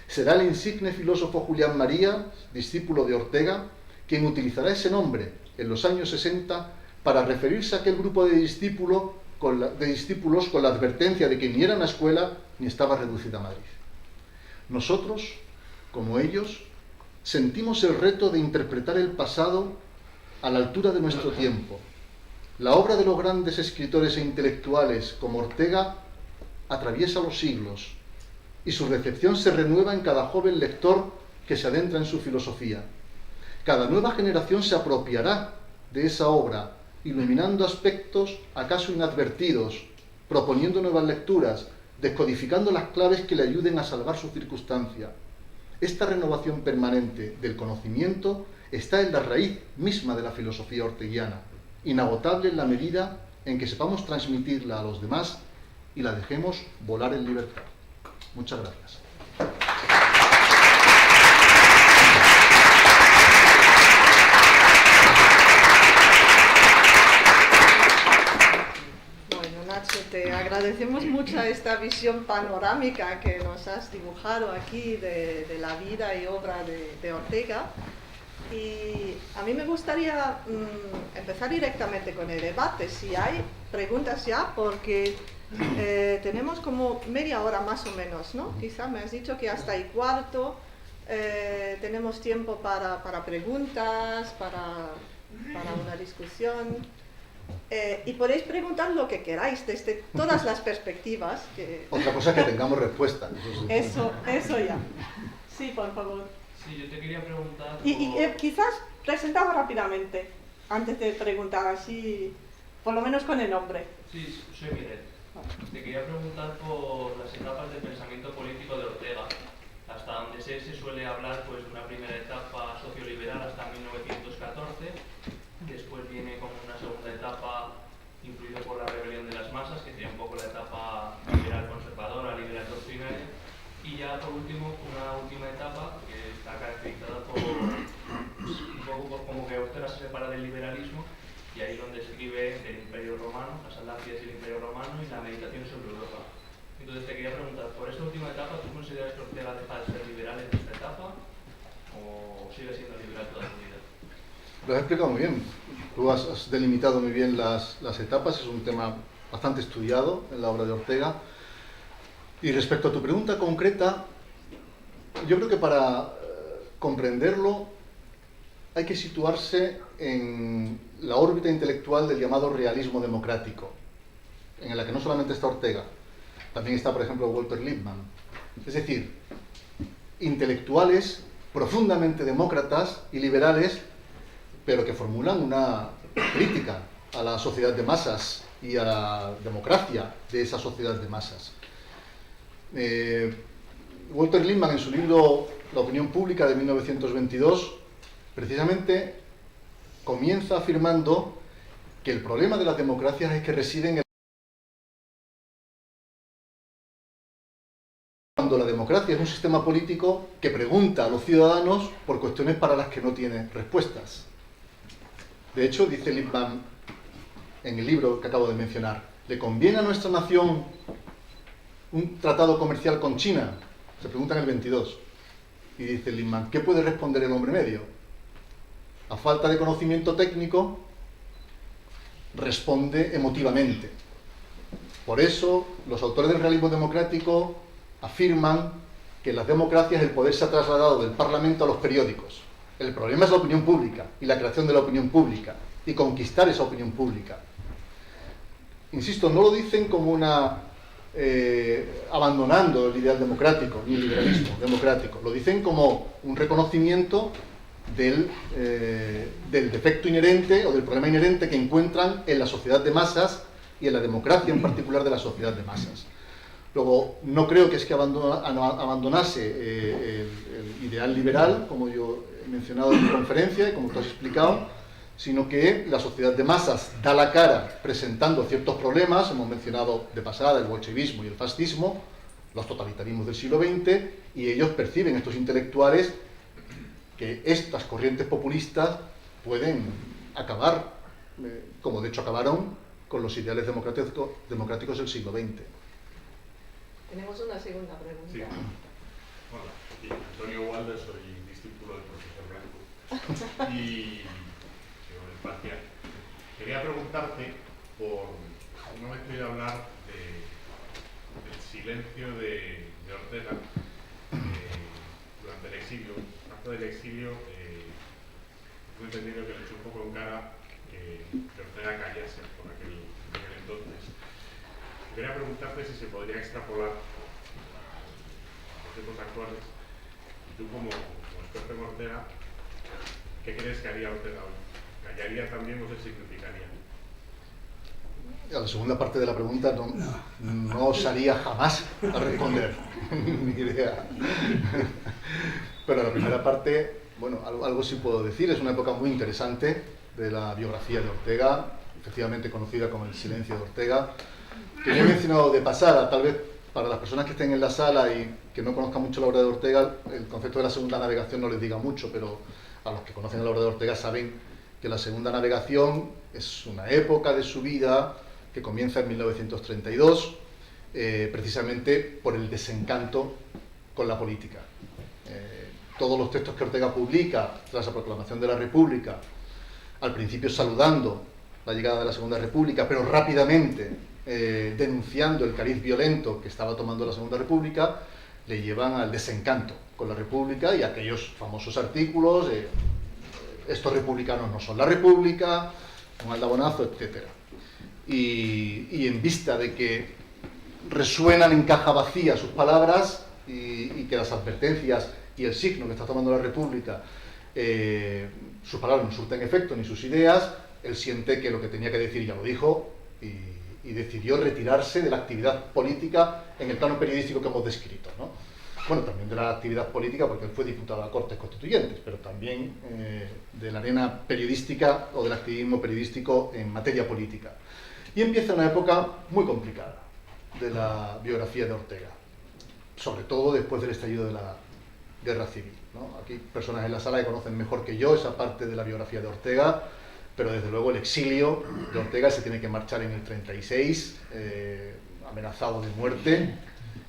Será el insigne filósofo Julián María, discípulo de Ortega, quien utilizará ese nombre en los años 60 para referirse a aquel grupo de discípulos con la advertencia de que ni era una escuela ni estaba reducida a Madrid. Nosotros, como ellos, sentimos el reto de interpretar el pasado a la altura de nuestro tiempo. La obra de los grandes escritores e intelectuales como Ortega atraviesa los siglos y su recepción se renueva en cada joven lector que se adentra en su filosofía. Cada nueva generación se apropiará de esa obra, iluminando aspectos acaso inadvertidos, proponiendo nuevas lecturas, descodificando las claves que le ayuden a salvar su circunstancia. Esta renovación permanente del conocimiento está en la raíz misma de la filosofía orteguiana, inagotable en la medida en que sepamos transmitirla a los demás y la dejemos volar en libertad. Muchas gracias. Te agradecemos mucho esta visión panorámica que nos has dibujado aquí de la vida y obra de Ortega. Y a mí me gustaría empezar directamente con el debate, si hay preguntas ya, porque tenemos como media hora más o menos, ¿no? Quizá me has dicho que hasta y cuarto tenemos tiempo para preguntas, para una discusión. Y podéis preguntar lo que queráis desde todas las perspectivas. Otra cosa es que tengamos respuesta. Eso ya. Sí, por favor. Sí, yo te quería preguntar... Y quizás presentamos rápidamente, antes de preguntar así, por lo menos con el nombre. Sí, soy Miguel. Te quería preguntar por las etapas del pensamiento político de Ortega. Hasta donde se suele hablar pues, de una primera etapa socioliberal hasta 1914. Después viene como una segunda etapa influida por la rebelión de las masas, que sería un poco la etapa liberal conservadora, liberal doctrinaria, y ya por último una última etapa que está caracterizada por un poco por como que Ortega se separa del liberalismo y ahí donde escribe el Imperio Romano, las Alacias y el Imperio Romano y la meditación sobre Europa. Entonces te quería preguntar, por esta última etapa, ¿tú consideras que Ortega deja de ser liberal en esta etapa o sigue siendo liberal toda su vida? Lo has explicado muy bien. Tú has delimitado muy bien las etapas. Es un tema bastante estudiado en la obra de Ortega. Y respecto a tu pregunta concreta, yo creo que para comprenderlo hay que situarse en la órbita intelectual del llamado realismo democrático, en la que no solamente está Ortega, también está, por ejemplo, Walter Lippmann. Es decir, intelectuales profundamente demócratas y liberales, pero que formulan una crítica a la sociedad de masas y a la democracia de esa sociedad de masas. Walter Lippmann, en su libro La opinión pública de 1922, precisamente comienza afirmando que el problema de las democracias es que residen en cuando la democracia es un sistema político que pregunta a los ciudadanos por cuestiones para las que no tiene respuestas. De hecho, dice Lippmann en el libro que acabo de mencionar, ¿le conviene a nuestra nación un tratado comercial con China? Se pregunta en el 22. Y dice Lippmann, ¿qué puede responder el hombre medio? A falta de conocimiento técnico, responde emotivamente. Por eso, los autores del realismo democrático afirman que en las democracias el poder se ha trasladado del Parlamento a los periódicos. El problema es la opinión pública y la creación de la opinión pública y conquistar esa opinión pública. Insisto, no lo dicen como una abandonando el ideal democrático ni el liberalismo democrático, lo dicen como un reconocimiento del defecto inherente o del problema inherente que encuentran en la sociedad de masas y en la democracia en particular de la sociedad de masas. Luego, no creo que es que abandonase el ideal liberal, como yo he mencionado en mi conferencia y como tú has explicado, sino que la sociedad de masas da la cara presentando ciertos problemas, hemos mencionado de pasada el bolchevismo y el fascismo, los totalitarismos del siglo XX, y ellos perciben, estos intelectuales, que estas corrientes populistas pueden acabar, como de hecho acabaron con los ideales democráticos del siglo XX. Tenemos una segunda pregunta. Sí. Hola, sí, Antonio Walder, soy discípulo del profesor Blanco y parcial. Quería preguntarte por, no me estoy hablar del silencio de Ortega durante el exilio. Antes del exilio, he entendido que le echó un poco en cara que Ortega callase por aquel entonces. Quería preguntarte si se podría extrapolar tiempos actuales. Y tú, como experto en Ortega, ¿qué crees que haría Ortega hoy? ¿Callaría también o se significaría? A la segunda parte de la pregunta no osaría jamás a responder, ni idea. Pero a la primera parte, bueno, algo sí puedo decir. Es una época muy interesante de la biografía de Ortega, efectivamente conocida como El silencio de Ortega, que yo he mencionado de pasada. Tal vez para las personas que estén en la sala y que no conozcan mucho la obra de Ortega, el concepto de la segunda navegación no les diga mucho, pero a los que conocen la obra de Ortega saben que la segunda navegación es una época de su vida que comienza en 1932, precisamente por el desencanto con la política. Todos los textos que Ortega publica tras la proclamación de la República, al principio saludando la llegada de la Segunda República, pero rápidamente denunciando el cariz violento que estaba tomando la Segunda República, le llevan al desencanto con la República y aquellos famosos artículos de estos republicanos no son la República, un aldabonazo, etc. Y en vista de que resuenan en caja vacía sus palabras y que las advertencias y el signo que está tomando la República, sus palabras no surten efecto ni sus ideas, él siente que lo que tenía que decir ya lo dijo y decidió retirarse de la actividad política en el plano periodístico que hemos descrito, ¿no? Bueno, también de la actividad política porque él fue diputado a Cortes Constituyentes, pero también de la arena periodística o del activismo periodístico en materia política. Y empieza una época muy complicada de la biografía de Ortega, sobre todo después del estallido de la Guerra Civil, ¿no? Aquí personas en la sala que conocen mejor que yo esa parte de la biografía de Ortega, pero desde luego el exilio de Ortega se tiene que marchar en el 36, amenazado de muerte,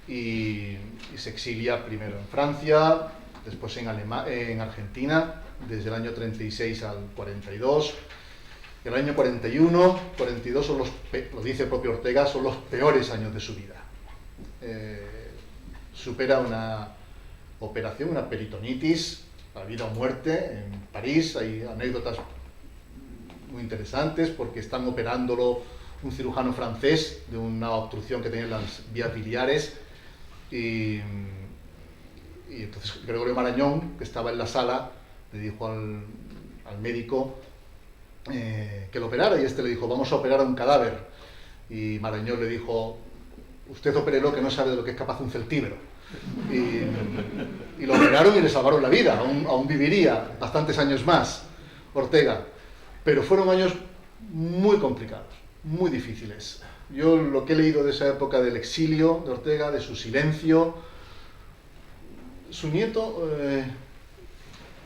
y se exilia primero en Francia, después en Argentina, desde el año 36 al 42. El año 41, 42 son lo dice el propio Ortega, son los peores años de su vida. Supera una operación, una peritonitis, a vida o muerte, en París. Hay anécdotas muy interesantes porque están operándolo un cirujano francés de una obstrucción que tenía en las vías biliares y entonces Gregorio Marañón, que estaba en la sala, le dijo al médico que lo operara, y este le dijo: vamos a operar a un cadáver, y Marañón le dijo: usted opérelo, que no sabe de lo que es capaz un celtíbero. Y lo operaron y le salvaron la vida, aún viviría bastantes años más Ortega, pero fueron años muy complicados, muy difíciles. Yo lo que he leído de esa época del exilio de Ortega, de su silencio, su nieto,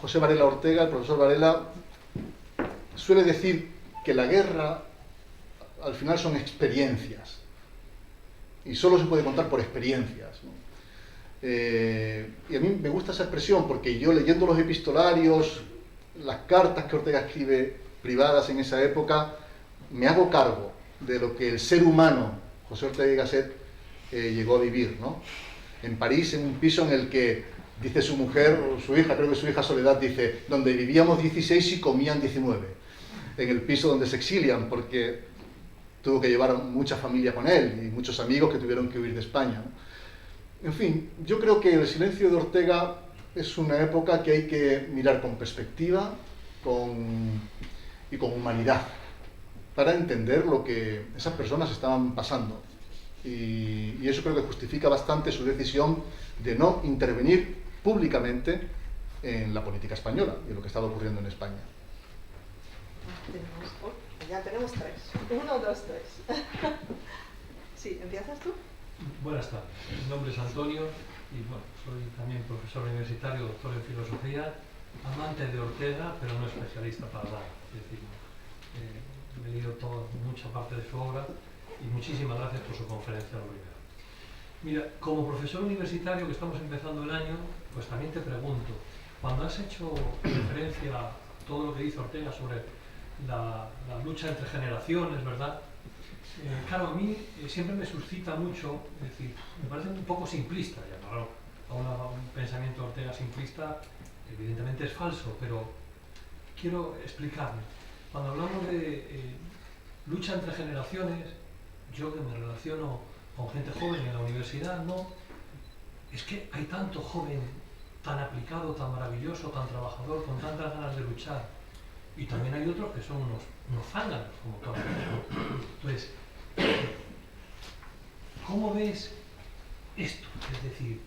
José Varela Ortega, el profesor Varela, suele decir que la guerra al final son experiencias y solo se puede contar por experiencias, ¿no? Y a mí me gusta esa expresión porque yo, leyendo los epistolarios, las cartas que Ortega escribe privadas en esa época, me hago cargo de lo que el ser humano, José Ortega y Gasset, llegó a vivir, ¿no? En París, en un piso en el que, dice su mujer, o su hija, creo que su hija Soledad, dice, donde vivíamos 16 y comían 19, en el piso donde se exilian, porque tuvo que llevar a mucha familia con él y muchos amigos que tuvieron que huir de España, ¿no? En fin, yo creo que el silencio de Ortega es una época que hay que mirar con perspectiva y con humanidad, para entender lo que esas personas estaban pasando. Y eso creo que justifica bastante su decisión de no intervenir públicamente en la política española y en lo que estaba ocurriendo en España. Ya tenemos tres. 1, 2, 3. Sí, ¿empiezas tú? Buenas tardes, mi nombre es Antonio y bueno, soy también profesor universitario, doctor en filosofía, amante de Ortega, pero no especialista para nada. Es decir, he leído mucha parte de su obra y muchísimas gracias por su conferencia, lo primero. Mira, como profesor universitario que estamos empezando el año, pues también te pregunto, cuando has hecho referencia a todo lo que dice Ortega sobre la lucha entre generaciones, ¿verdad? Claro, a mí siempre me suscita mucho, es decir, me parece un poco simplista, llamarlo a un pensamiento de Ortega simplista, evidentemente es falso, pero quiero explicarme. Cuando hablamos de lucha entre generaciones, yo que me relaciono con gente joven en la universidad, no es que hay tanto joven tan aplicado, tan maravilloso, tan trabajador, con tantas ganas de luchar, y también hay otros que son unos zánganos, como todos. Entonces, ¿cómo ves esto? Es decir,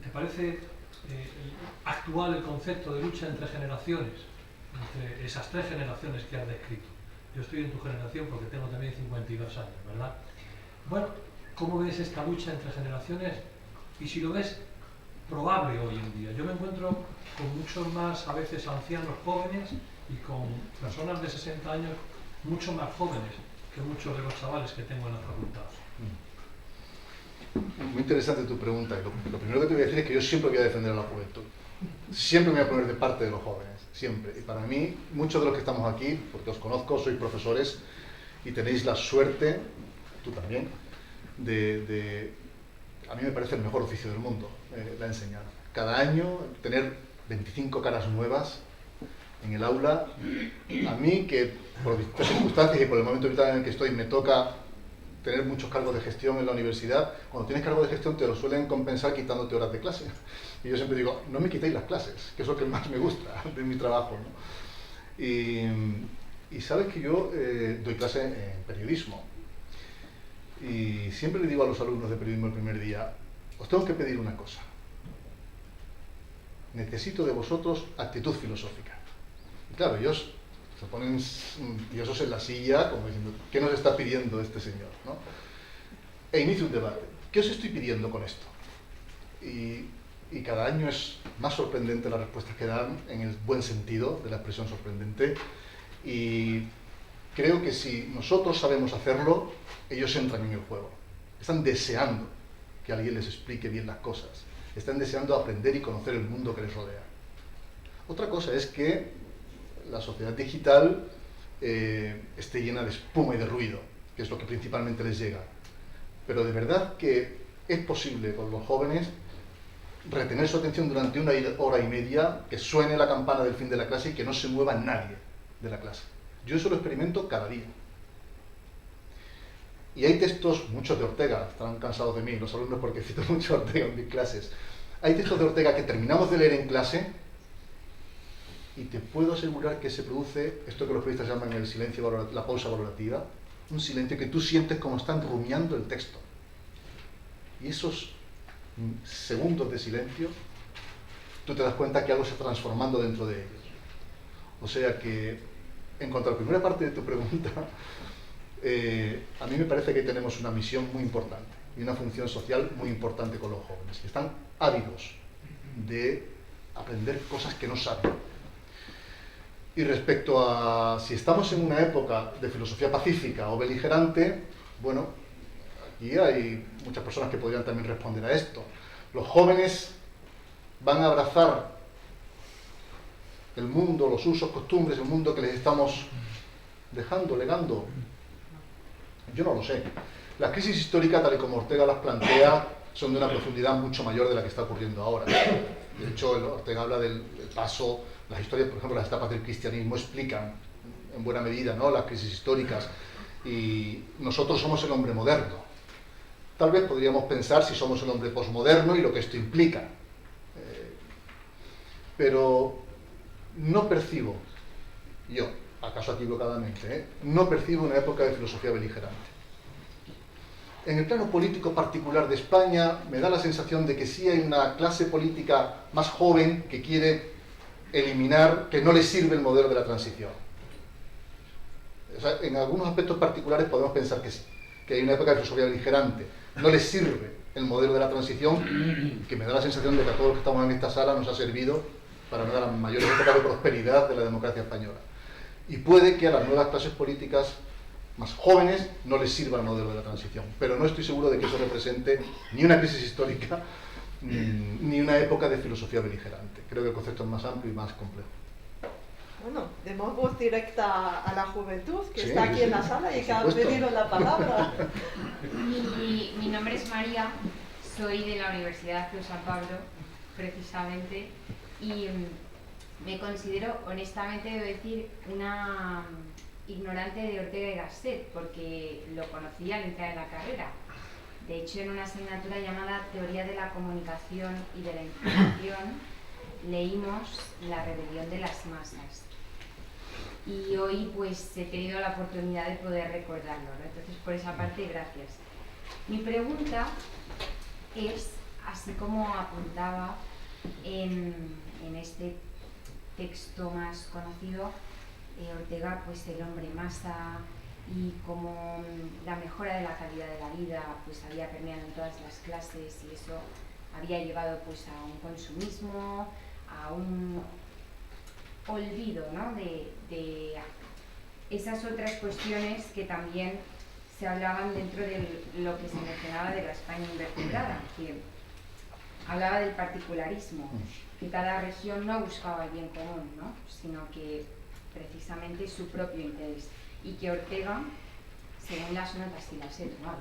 ¿te parece actual el concepto de lucha entre generaciones, entre esas tres generaciones que has descrito? Yo estoy en tu generación porque tengo también 52 años, ¿verdad? Bueno, ¿cómo ves esta lucha entre generaciones? Y si lo ves probable hoy en día. Yo me encuentro con muchos más, a veces, ancianos jóvenes y con personas de 60 años mucho más jóvenes que muchos de los chavales que tengo en la facultad. Muy interesante tu pregunta. Lo primero que te voy a decir es que yo siempre voy a defender a la juventud. Siempre me voy a poner de parte de los jóvenes, siempre. Y para mí, muchos de los que estamos aquí, porque os conozco, sois profesores y tenéis la suerte, tú también, a mí me parece el mejor oficio del mundo, la enseñanza. Cada año tener 25 caras nuevas en el aula, a mí que por distintas circunstancias y por el momento vital en el que estoy me toca tener muchos cargos de gestión en la universidad, cuando tienes cargo de gestión te lo suelen compensar quitándote horas de clase. Y yo siempre digo, no me quitéis las clases, que es lo que más me gusta de mi trabajo, ¿no? Y sabes que yo doy clase en periodismo. Y siempre le digo a los alumnos de periodismo el primer día, os tengo que pedir una cosa. Necesito de vosotros actitud filosófica. Y claro, ellos se ponen tiesos en la silla, como diciendo, ¿qué nos está pidiendo este señor? ¿No? E inicio un debate. ¿Qué os estoy pidiendo con esto? Y cada año es más sorprendente las respuestas que dan, en el buen sentido de la expresión sorprendente. Y creo que si nosotros sabemos hacerlo, ellos entran en el juego. Están deseando que alguien les explique bien las cosas. Están deseando aprender y conocer el mundo que les rodea. Otra cosa es que la sociedad digital esté llena de espuma y de ruido, que es lo que principalmente les llega. Pero de verdad que es posible con los jóvenes retener su atención durante 1 hora y media, que suene la campana del fin de la clase y que no se mueva nadie de la clase. Yo eso lo experimento cada día. Y hay textos, muchos de Ortega, están cansados de mí los alumnos porque cito mucho a Ortega en mis clases. Hay textos de Ortega que terminamos de leer en clase y te puedo asegurar que se produce esto que los periodistas llaman el silencio, la pausa valorativa, un silencio que tú sientes como están rumiando el texto. Y esos segundos de silencio, tú te das cuenta que algo se está transformando dentro de ellos. O sea que, en cuanto a la primera parte de tu pregunta, a mí me parece que tenemos una misión muy importante y una función social muy importante con los jóvenes, que están ávidos de aprender cosas que no saben. Y respecto a si estamos en una época de filosofía pacífica o beligerante, bueno, aquí hay muchas personas que podrían también responder a esto. Los jóvenes van a abrazar el mundo, los usos, costumbres, el mundo que les estamos dejando, legando. Yo no lo sé. Las crisis históricas, tal y como Ortega las plantea, son de una profundidad mucho mayor de la que está ocurriendo ahora. De hecho, Ortega habla del paso, las historias, por ejemplo, las etapas del cristianismo explican en buena medida, ¿no?, las crisis históricas. Y nosotros somos el hombre moderno. Tal vez podríamos pensar si somos el hombre posmoderno y lo que esto implica. Pero no percibo, yo, acaso equivocadamente, no percibo una época de filosofía beligerante. En el plano político particular de España me da la sensación de que sí hay una clase política más joven que quiere eliminar, que no le sirve el modelo de la transición. O sea, en algunos aspectos particulares podemos pensar que sí, que hay una época de filosofía beligerante. No les sirve el modelo de la transición, que me da la sensación de que a todos los que estamos en esta sala nos ha servido para una de las mayores épocas de prosperidad de la democracia española. Y puede que a las nuevas clases políticas más jóvenes no les sirva el modelo de la transición, pero no estoy seguro de que eso represente ni una crisis histórica ni una época de filosofía beligerante. Creo que el concepto es más amplio y más complejo. Bueno, demos voz directa a la juventud que Sí, está aquí sí, en la sala y que ha supuesto. pedido la palabra. Mi nombre es María, soy de la Universidad de San Pablo, precisamente, y me considero, honestamente, debo decir, una ignorante de Ortega y Gasset, porque lo conocí al entrar en la carrera. De hecho, en una asignatura llamada Teoría de la Comunicación y de la Información, leímos La rebelión de las masas. Y hoy pues he tenido la oportunidad de poder recordarlo, ¿no? Entonces, por esa parte, gracias. Mi pregunta es, así como apuntaba en este texto más conocido, Ortega, pues el hombre masa, y como la mejora de la calidad de la vida pues había permeado en todas las clases y eso había llevado pues a un consumismo, a un olvido, ¿no? de esas otras cuestiones que también se hablaban dentro de lo que se mencionaba de la España invertebrada, que hablaba del particularismo, que cada región no buscaba el bien común, ¿no? Sino que precisamente su propio interés, y que Ortega, según las notas, y las he tomado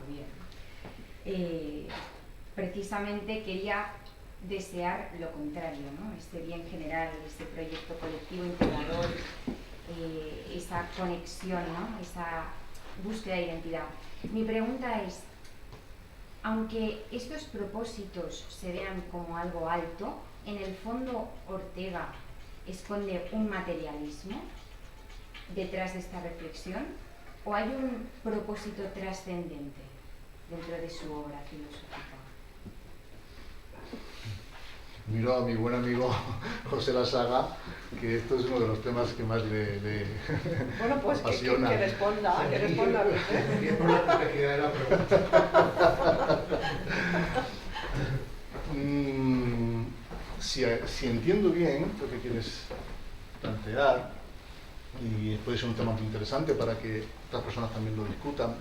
bien, precisamente quería desear lo contrario, ¿no? Este bien general, este proyecto colectivo integrador, esa conexión, ¿no? Esa búsqueda de identidad. Mi pregunta es, aunque estos propósitos se vean como algo alto, en el fondo Ortega esconde un materialismo detrás de esta reflexión, o hay un propósito trascendente dentro de su obra filosófica. Miro a mi buen amigo José Lasaga, que esto es uno de los temas que más le Bueno, pues apasiona. que responda, Luis, ¿eh? Bien por la complejidad de la pregunta. Si entiendo bien lo que quieres plantear, y puede ser un tema muy interesante para que otras personas también lo discutan,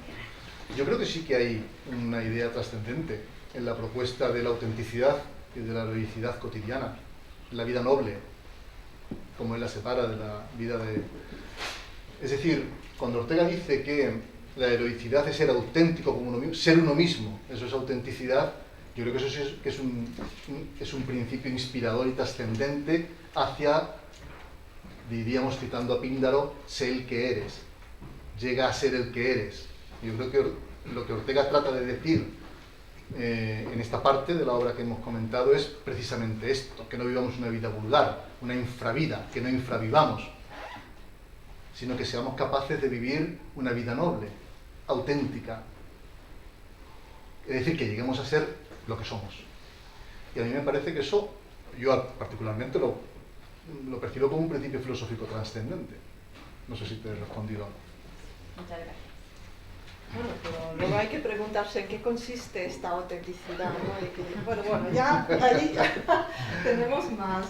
yo creo que sí que hay una idea trascendente en la propuesta de la autenticidad y de la heroicidad cotidiana, la vida noble, como él la separa de la vida de... Es decir, cuando Ortega dice que la heroicidad es ser auténtico como uno mismo, ser uno mismo, eso es autenticidad, yo creo que eso es un principio inspirador y trascendente hacia, diríamos citando a Píndaro, sé el que eres, llega a ser el que eres. Yo creo que lo que Ortega trata de decir en esta parte de la obra que hemos comentado es precisamente esto, que no vivamos una vida vulgar, una infravida, que no infravivamos, sino que seamos capaces de vivir una vida noble, auténtica. Es decir, que lleguemos a ser lo que somos. Y a mí me parece que eso, yo particularmente lo percibo como un principio filosófico trascendente. No sé si te he respondido. Muchas gracias. Bueno, pero luego hay que preguntarse en qué consiste esta autenticidad, ¿no? Y que, bueno, ya ahí ya tenemos más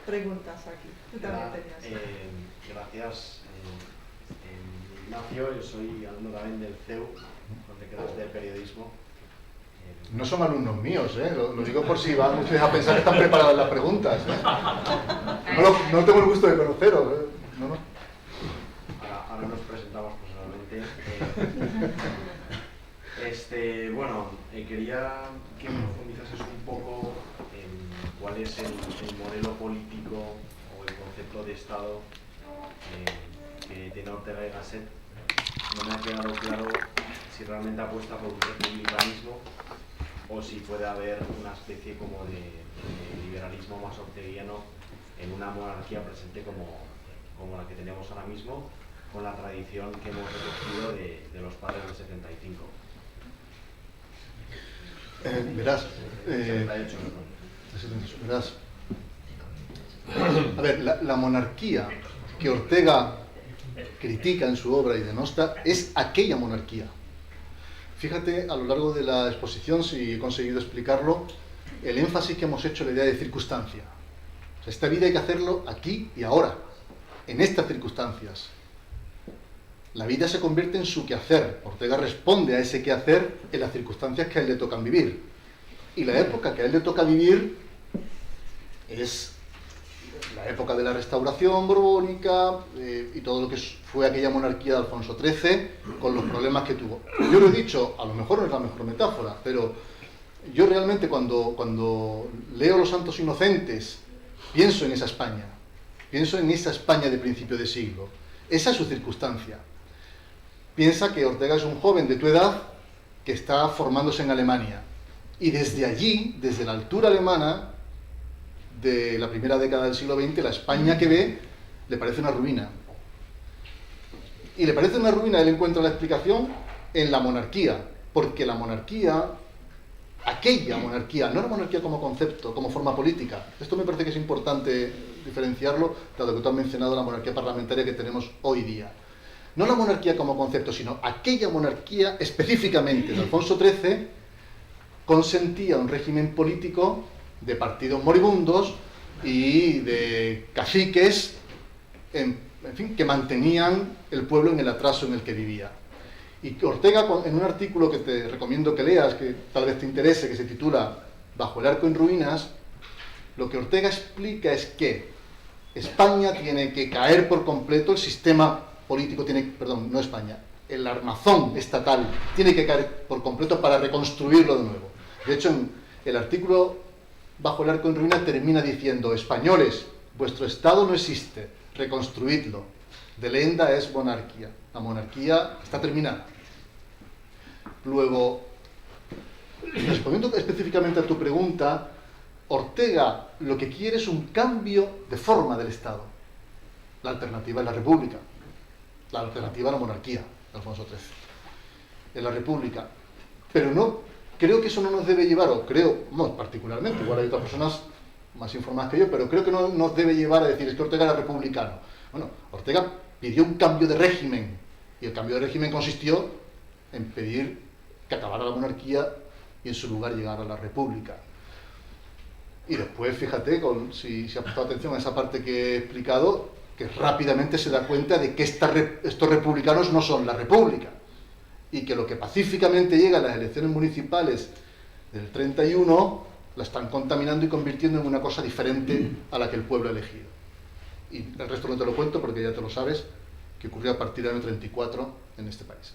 preguntas aquí. Tú también tenías. Gracias, Ignacio. Yo soy alumno también del CEU, donde quedas de periodismo. No son alumnos míos, lo digo por si van ustedes a pensar que están preparadas las preguntas. No tengo el gusto de conoceros. No. Ahora nos presentamos personalmente. Bueno, quería que profundizases un poco en cuál es el modelo político o el concepto de Estado que tiene Ortega y Gasset. No me ha quedado claro si realmente apuesta por un republicanismo o si puede haber una especie como de liberalismo más orteguiano en una monarquía presente como la que tenemos ahora mismo, con la tradición que hemos recogido de los padres del 75. Verás, 78, verás. A ver, la monarquía que Ortega critica en su obra y denosta es aquella monarquía. Fíjate, a lo largo de la exposición, si he conseguido explicarlo, el énfasis que hemos hecho en la idea de circunstancia. O sea, esta vida hay que hacerlo aquí y ahora, en estas circunstancias. La vida se convierte en su quehacer. Ortega responde a ese quehacer en las circunstancias que a él le tocan vivir. Y la época que a él le toca vivir es la época de la Restauración borbónica y todo lo que fue aquella monarquía de Alfonso XIII, con los problemas que tuvo. Yo lo he dicho, a lo mejor no es la mejor metáfora, pero yo realmente cuando leo Los Santos Inocentes pienso en esa España de principio de siglo. Esa es su circunstancia. Piensa que Ortega es un joven de tu edad que está formándose en Alemania. Y desde allí, desde la altura alemana, de la primera década del siglo XX, la España que ve le parece una ruina. Y le parece una ruina, él encuentra la explicación en la monarquía, porque la monarquía, aquella monarquía, no la monarquía como concepto, como forma política. Esto me parece que es importante diferenciarlo, dado que tú has mencionado la monarquía parlamentaria que tenemos hoy día. No la monarquía como concepto, sino aquella monarquía específicamente de Alfonso XIII consentía un régimen político de partidos moribundos y de caciques, en fin, que mantenían el pueblo en el atraso en el que vivía. Y Ortega, en un artículo que te recomiendo que leas, que tal vez te interese, que se titula Bajo el arco en ruinas, lo que Ortega explica es que España tiene que caer por completo, el sistema político no España, el armazón estatal tiene que caer por completo para reconstruirlo de nuevo. De hecho, en el artículo Bajo el arco en ruinas termina diciendo: españoles, vuestro Estado no existe, reconstruidlo. De leyenda es monarquía. La monarquía está terminada. Luego, respondiendo específicamente a tu pregunta, Ortega lo que quiere es un cambio de forma del Estado. La alternativa es la República. La alternativa es la monarquía de Alfonso XIII. Es la República. Pero no, creo que eso no nos debe llevar, o creo, no particularmente, igual hay otras personas más informadas que yo, pero creo que no nos debe llevar a decir es que Ortega era republicano. Bueno, Ortega pidió un cambio de régimen, y el cambio de régimen consistió en pedir que acabara la monarquía y en su lugar llegara la república. Y después, fíjate, si has prestado atención a esa parte que he explicado, que rápidamente se da cuenta de que estos republicanos no son la república, y que lo que pacíficamente llega a las elecciones municipales del 31 la están contaminando y convirtiendo en una cosa diferente a la que el pueblo ha elegido. Y el resto no te lo cuento porque ya te lo sabes, que ocurrió a partir del año 34 en este país.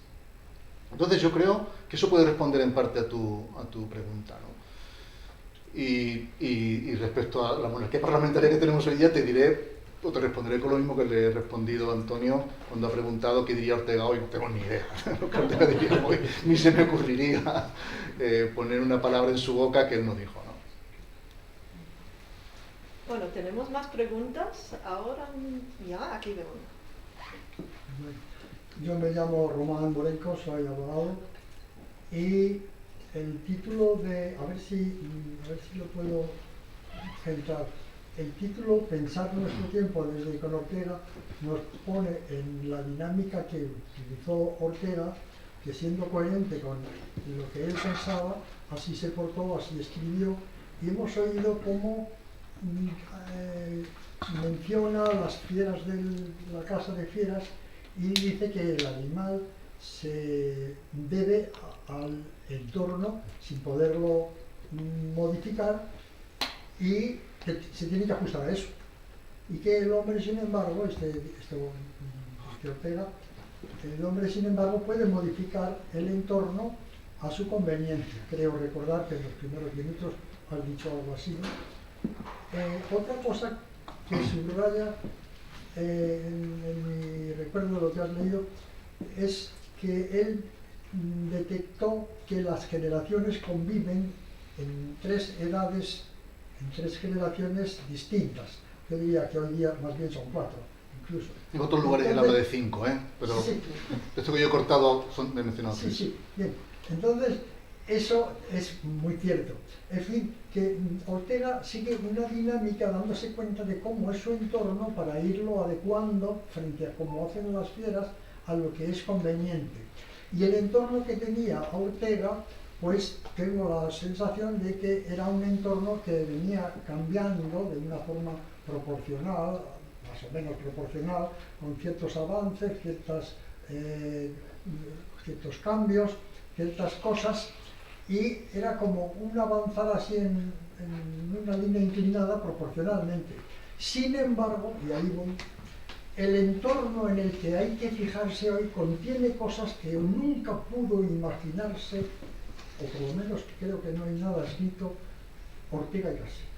Entonces yo creo que eso puede responder en parte a tu pregunta, ¿no? Y respecto a la monarquía parlamentaria que tenemos hoy día, te diré, o te responderé con lo mismo que le he respondido a Antonio cuando ha preguntado qué diría Ortega hoy. No tengo ni idea lo que Ortega diría hoy, ni se me ocurriría poner una palabra en su boca que él no dijo, ¿no? Bueno, tenemos más preguntas. Ahora, ya, aquí veo una. Yo me llamo Román Borenco, soy abogado, y el título de, a ver si lo puedo centrar, el título Pensar nuestro tiempo desde con Ortega nos pone en la dinámica que utilizó Ortega, que siendo coherente con lo que él pensaba, así se portó, así escribió, y hemos oído cómo menciona las fieras de la casa de fieras y dice que el animal se debe al entorno sin poderlo modificar y que se tiene que ajustar a eso. Y que el hombre, sin embargo, Ortega, el hombre, sin embargo, puede modificar el entorno a su conveniencia. Creo recordar que en los primeros minutos has dicho algo así, ¿no? Otra cosa que subraya en mi recuerdo de lo que has leído es que él detectó que las generaciones conviven en tres edades, en tres generaciones distintas. Yo diría que hoy día más bien son cuatro, incluso. En otros lugares él habla de 5, pero sí. Esto que yo he cortado me he mencionado 3. Sí, bien. Entonces, eso es muy cierto. En fin, que Ortega sigue una dinámica dándose cuenta de cómo es su entorno para irlo adecuando frente a cómo hacen las fieras a lo que es conveniente. Y el entorno que tenía Ortega, pues tengo la sensación de que era un entorno que venía cambiando de una forma proporcional, más o menos proporcional, con ciertos avances, ciertos cambios, ciertas cosas, y era como un avanzar así en una línea inclinada proporcionalmente. Sin embargo, y ahí voy, el entorno en el que hay que fijarse hoy contiene cosas que nunca pudo imaginarse, o por lo menos creo que no hay nada escrito, Ortega y Gasset.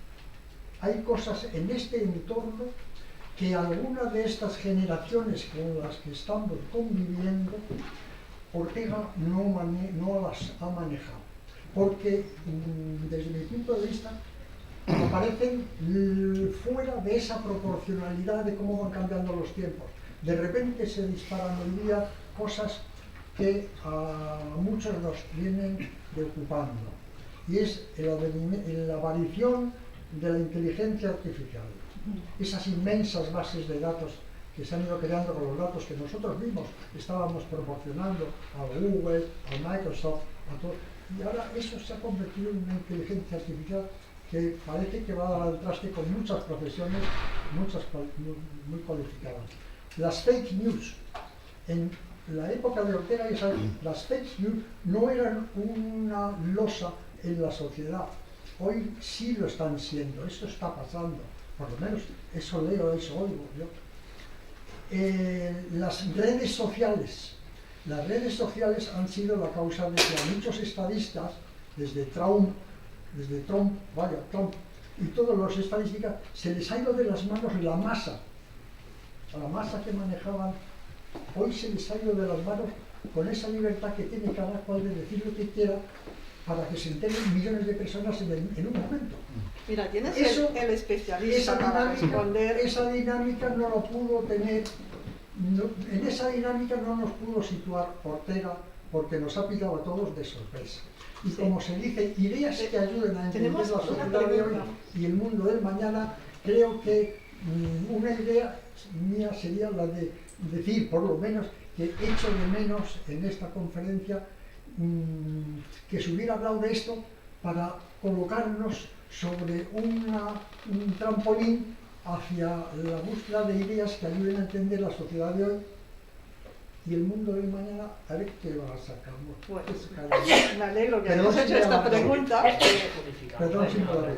Hay cosas en este entorno que alguna de estas generaciones con las que estamos conviviendo Ortega no las ha manejado, porque desde mi punto de vista aparecen fuera de esa proporcionalidad de cómo van cambiando los tiempos. De repente se disparan hoy día cosas que a muchos nos vienen preocupando, y es la aparición de la inteligencia artificial, esas inmensas bases de datos que se han ido creando con los datos que nosotros mismos estábamos proporcionando a Google, a Microsoft, a todo, y ahora eso se ha convertido en una inteligencia artificial que parece que va a dar al traste con muchas profesiones, muchas muy cualificadas. Las fake news, en la época de Ortega y Gasset, las fake news no eran una losa en la sociedad. Hoy sí lo están siendo, esto está pasando, por lo menos eso leo, eso oigo yo. Las redes sociales han sido la causa de que a muchos estadistas, desde Trump, y todos los estadísticas, se les ha ido de las manos la masa que manejaban. Hoy se les ha ido de las manos con esa libertad que tiene cada cual de decir lo que quiera, para que se enteren millones de personas en un momento. Mira, tienes eso, el especialista para responder. Esa dinámica no lo pudo tener, en esa dinámica no nos pudo situar Ortega, porque nos ha pillado a todos de sorpresa. Y como se dice, ideas que ayuden a entender la sociedad de hoy y el mundo del mañana, creo que una idea mía sería la de decir, por lo menos, que echo de menos en esta conferencia que se hubiera hablado de esto para colocarnos sobre un trampolín hacia la búsqueda de ideas que ayuden a entender la sociedad de hoy y el mundo del mañana, a ver qué va a sacarnos. Pues, me alegro que hayamos hecho esta pregunta. Perdón, sin palabras.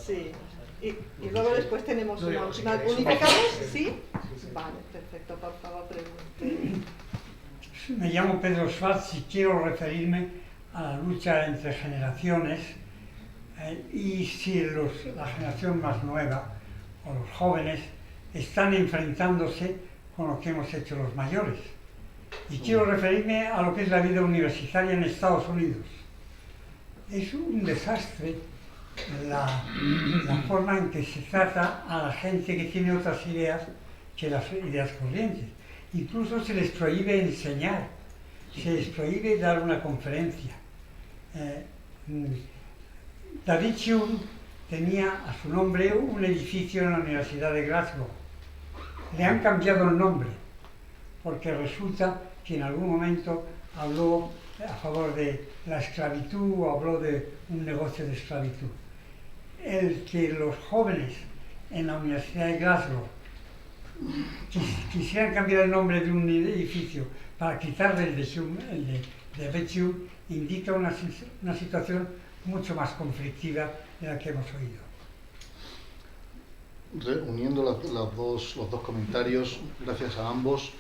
Sí. Y luego después tenemos una última. ¿Unificamos? ¿Sí? Vale, perfecto, por favor, pregunte. Me llamo Pedro Schwartz y quiero referirme a la lucha entre generaciones y si la generación más nueva o los jóvenes están enfrentándose con lo que hemos hecho los mayores. Y quiero referirme a lo que es la vida universitaria en Estados Unidos. Es un desastre la forma en que se trata a la gente que tiene otras ideas que las ideas corrientes. Incluso se les prohíbe enseñar, se les prohíbe dar una conferencia. David Hume tenía a su nombre un edificio en la Universidad de Glasgow. Le han cambiado el nombre, porque resulta que en algún momento habló a favor de la esclavitud o habló de un negocio de esclavitud. El que los jóvenes en la Universidad de Glasgow quisieran cambiar el nombre de un edificio para quitarle el de David Hume indica una situación mucho más conflictiva de la que hemos oído. Uniendo los dos comentarios, gracias a ambos,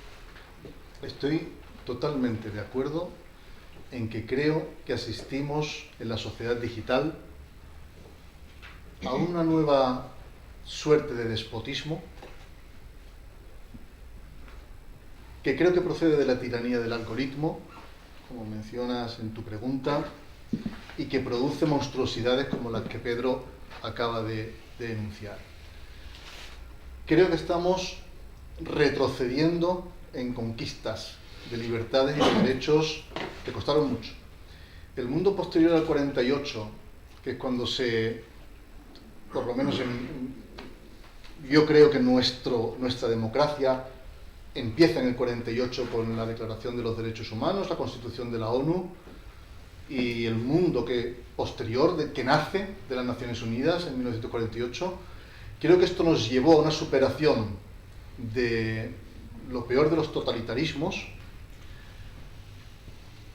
estoy totalmente de acuerdo en que creo que asistimos en la sociedad digital a una nueva suerte de despotismo que creo que procede de la tiranía del algoritmo, como mencionas en tu pregunta, y que produce monstruosidades como las que Pedro acaba de denunciar. Creo que estamos retrocediendo en conquistas de libertades y de derechos que costaron mucho. El mundo posterior al 48, que es cuando por lo menos yo creo que nuestra democracia empieza en el 48 con la Declaración de los Derechos Humanos, la Constitución de la ONU, y el mundo posterior, que nace de las Naciones Unidas en 1948, creo que esto nos llevó a una superación de lo peor de los totalitarismos,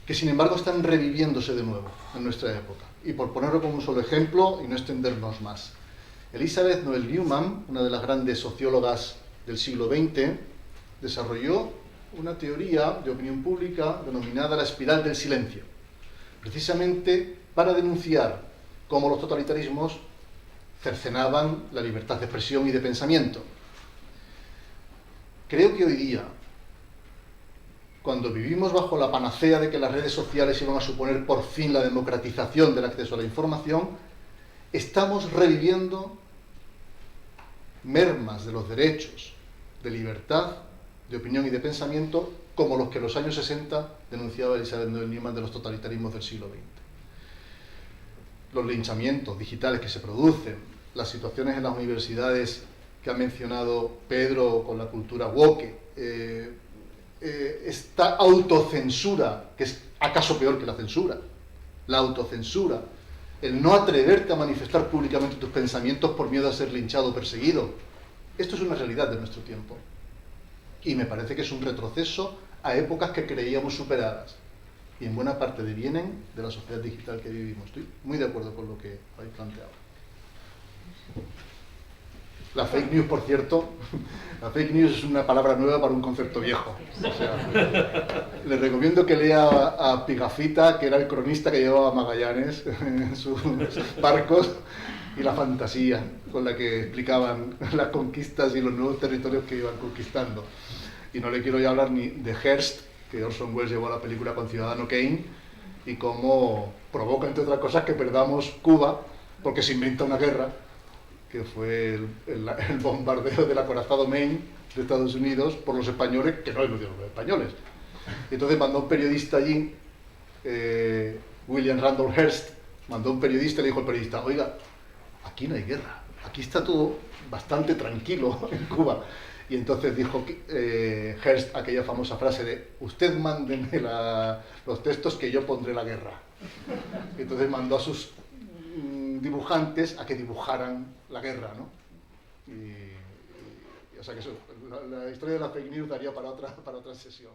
que sin embargo están reviviéndose de nuevo en nuestra época. Y por ponerlo como un solo ejemplo y no extendernos más, Elizabeth Noel Newman, una de las grandes sociólogas del siglo XX, desarrolló una teoría de opinión pública denominada la espiral del silencio, precisamente para denunciar cómo los totalitarismos cercenaban la libertad de expresión y de pensamiento. Creo que hoy día cuando vivimos bajo la panacea de que las redes sociales iban a suponer por fin la democratización del acceso a la información, estamos reviviendo mermas de los derechos de libertad, de opinión y de pensamiento, como los que en los años 60 denunciaba Elizabeth Noel Neumann de los totalitarismos del siglo XX. Los linchamientos digitales que se producen, las situaciones en las universidades que ha mencionado Pedro con la cultura woke, esta autocensura, que es acaso peor que la censura, la autocensura, el no atreverte a manifestar públicamente tus pensamientos por miedo a ser linchado o perseguido. Esto es una realidad de nuestro tiempo. Y me parece que es un retroceso a épocas que creíamos superadas. Y en buena parte devienen de la sociedad digital que vivimos. Estoy muy de acuerdo con lo que habéis planteado. La fake news, por cierto, la fake news es una palabra nueva para un concepto viejo. O sea, les recomiendo que lea a Pigafetta, que era el cronista que llevaba a Magallanes en sus barcos, y la fantasía con la que explicaban las conquistas y los nuevos territorios que iban conquistando. Y no le quiero ya hablar ni de Hearst, que Orson Welles llevó a la película con Ciudadano Kane, y cómo provoca, entre otras cosas, que perdamos Cuba, porque se inventa una guerra, que fue el bombardeo del acorazado Maine de Estados Unidos por los españoles, que no lo dieron los españoles. Y entonces mandó un periodista allí, William Randolph Hearst, mandó un periodista y le dijo al periodista: oiga, aquí no hay guerra, aquí está todo bastante tranquilo en Cuba. Y entonces dijo Hearst aquella famosa frase de: usted mándeme los textos que yo pondré la guerra. Y entonces mandó a sus dibujantes a que dibujaran la guerra, ¿no? O sea que eso, la historia de la fake news daría para otra sesión.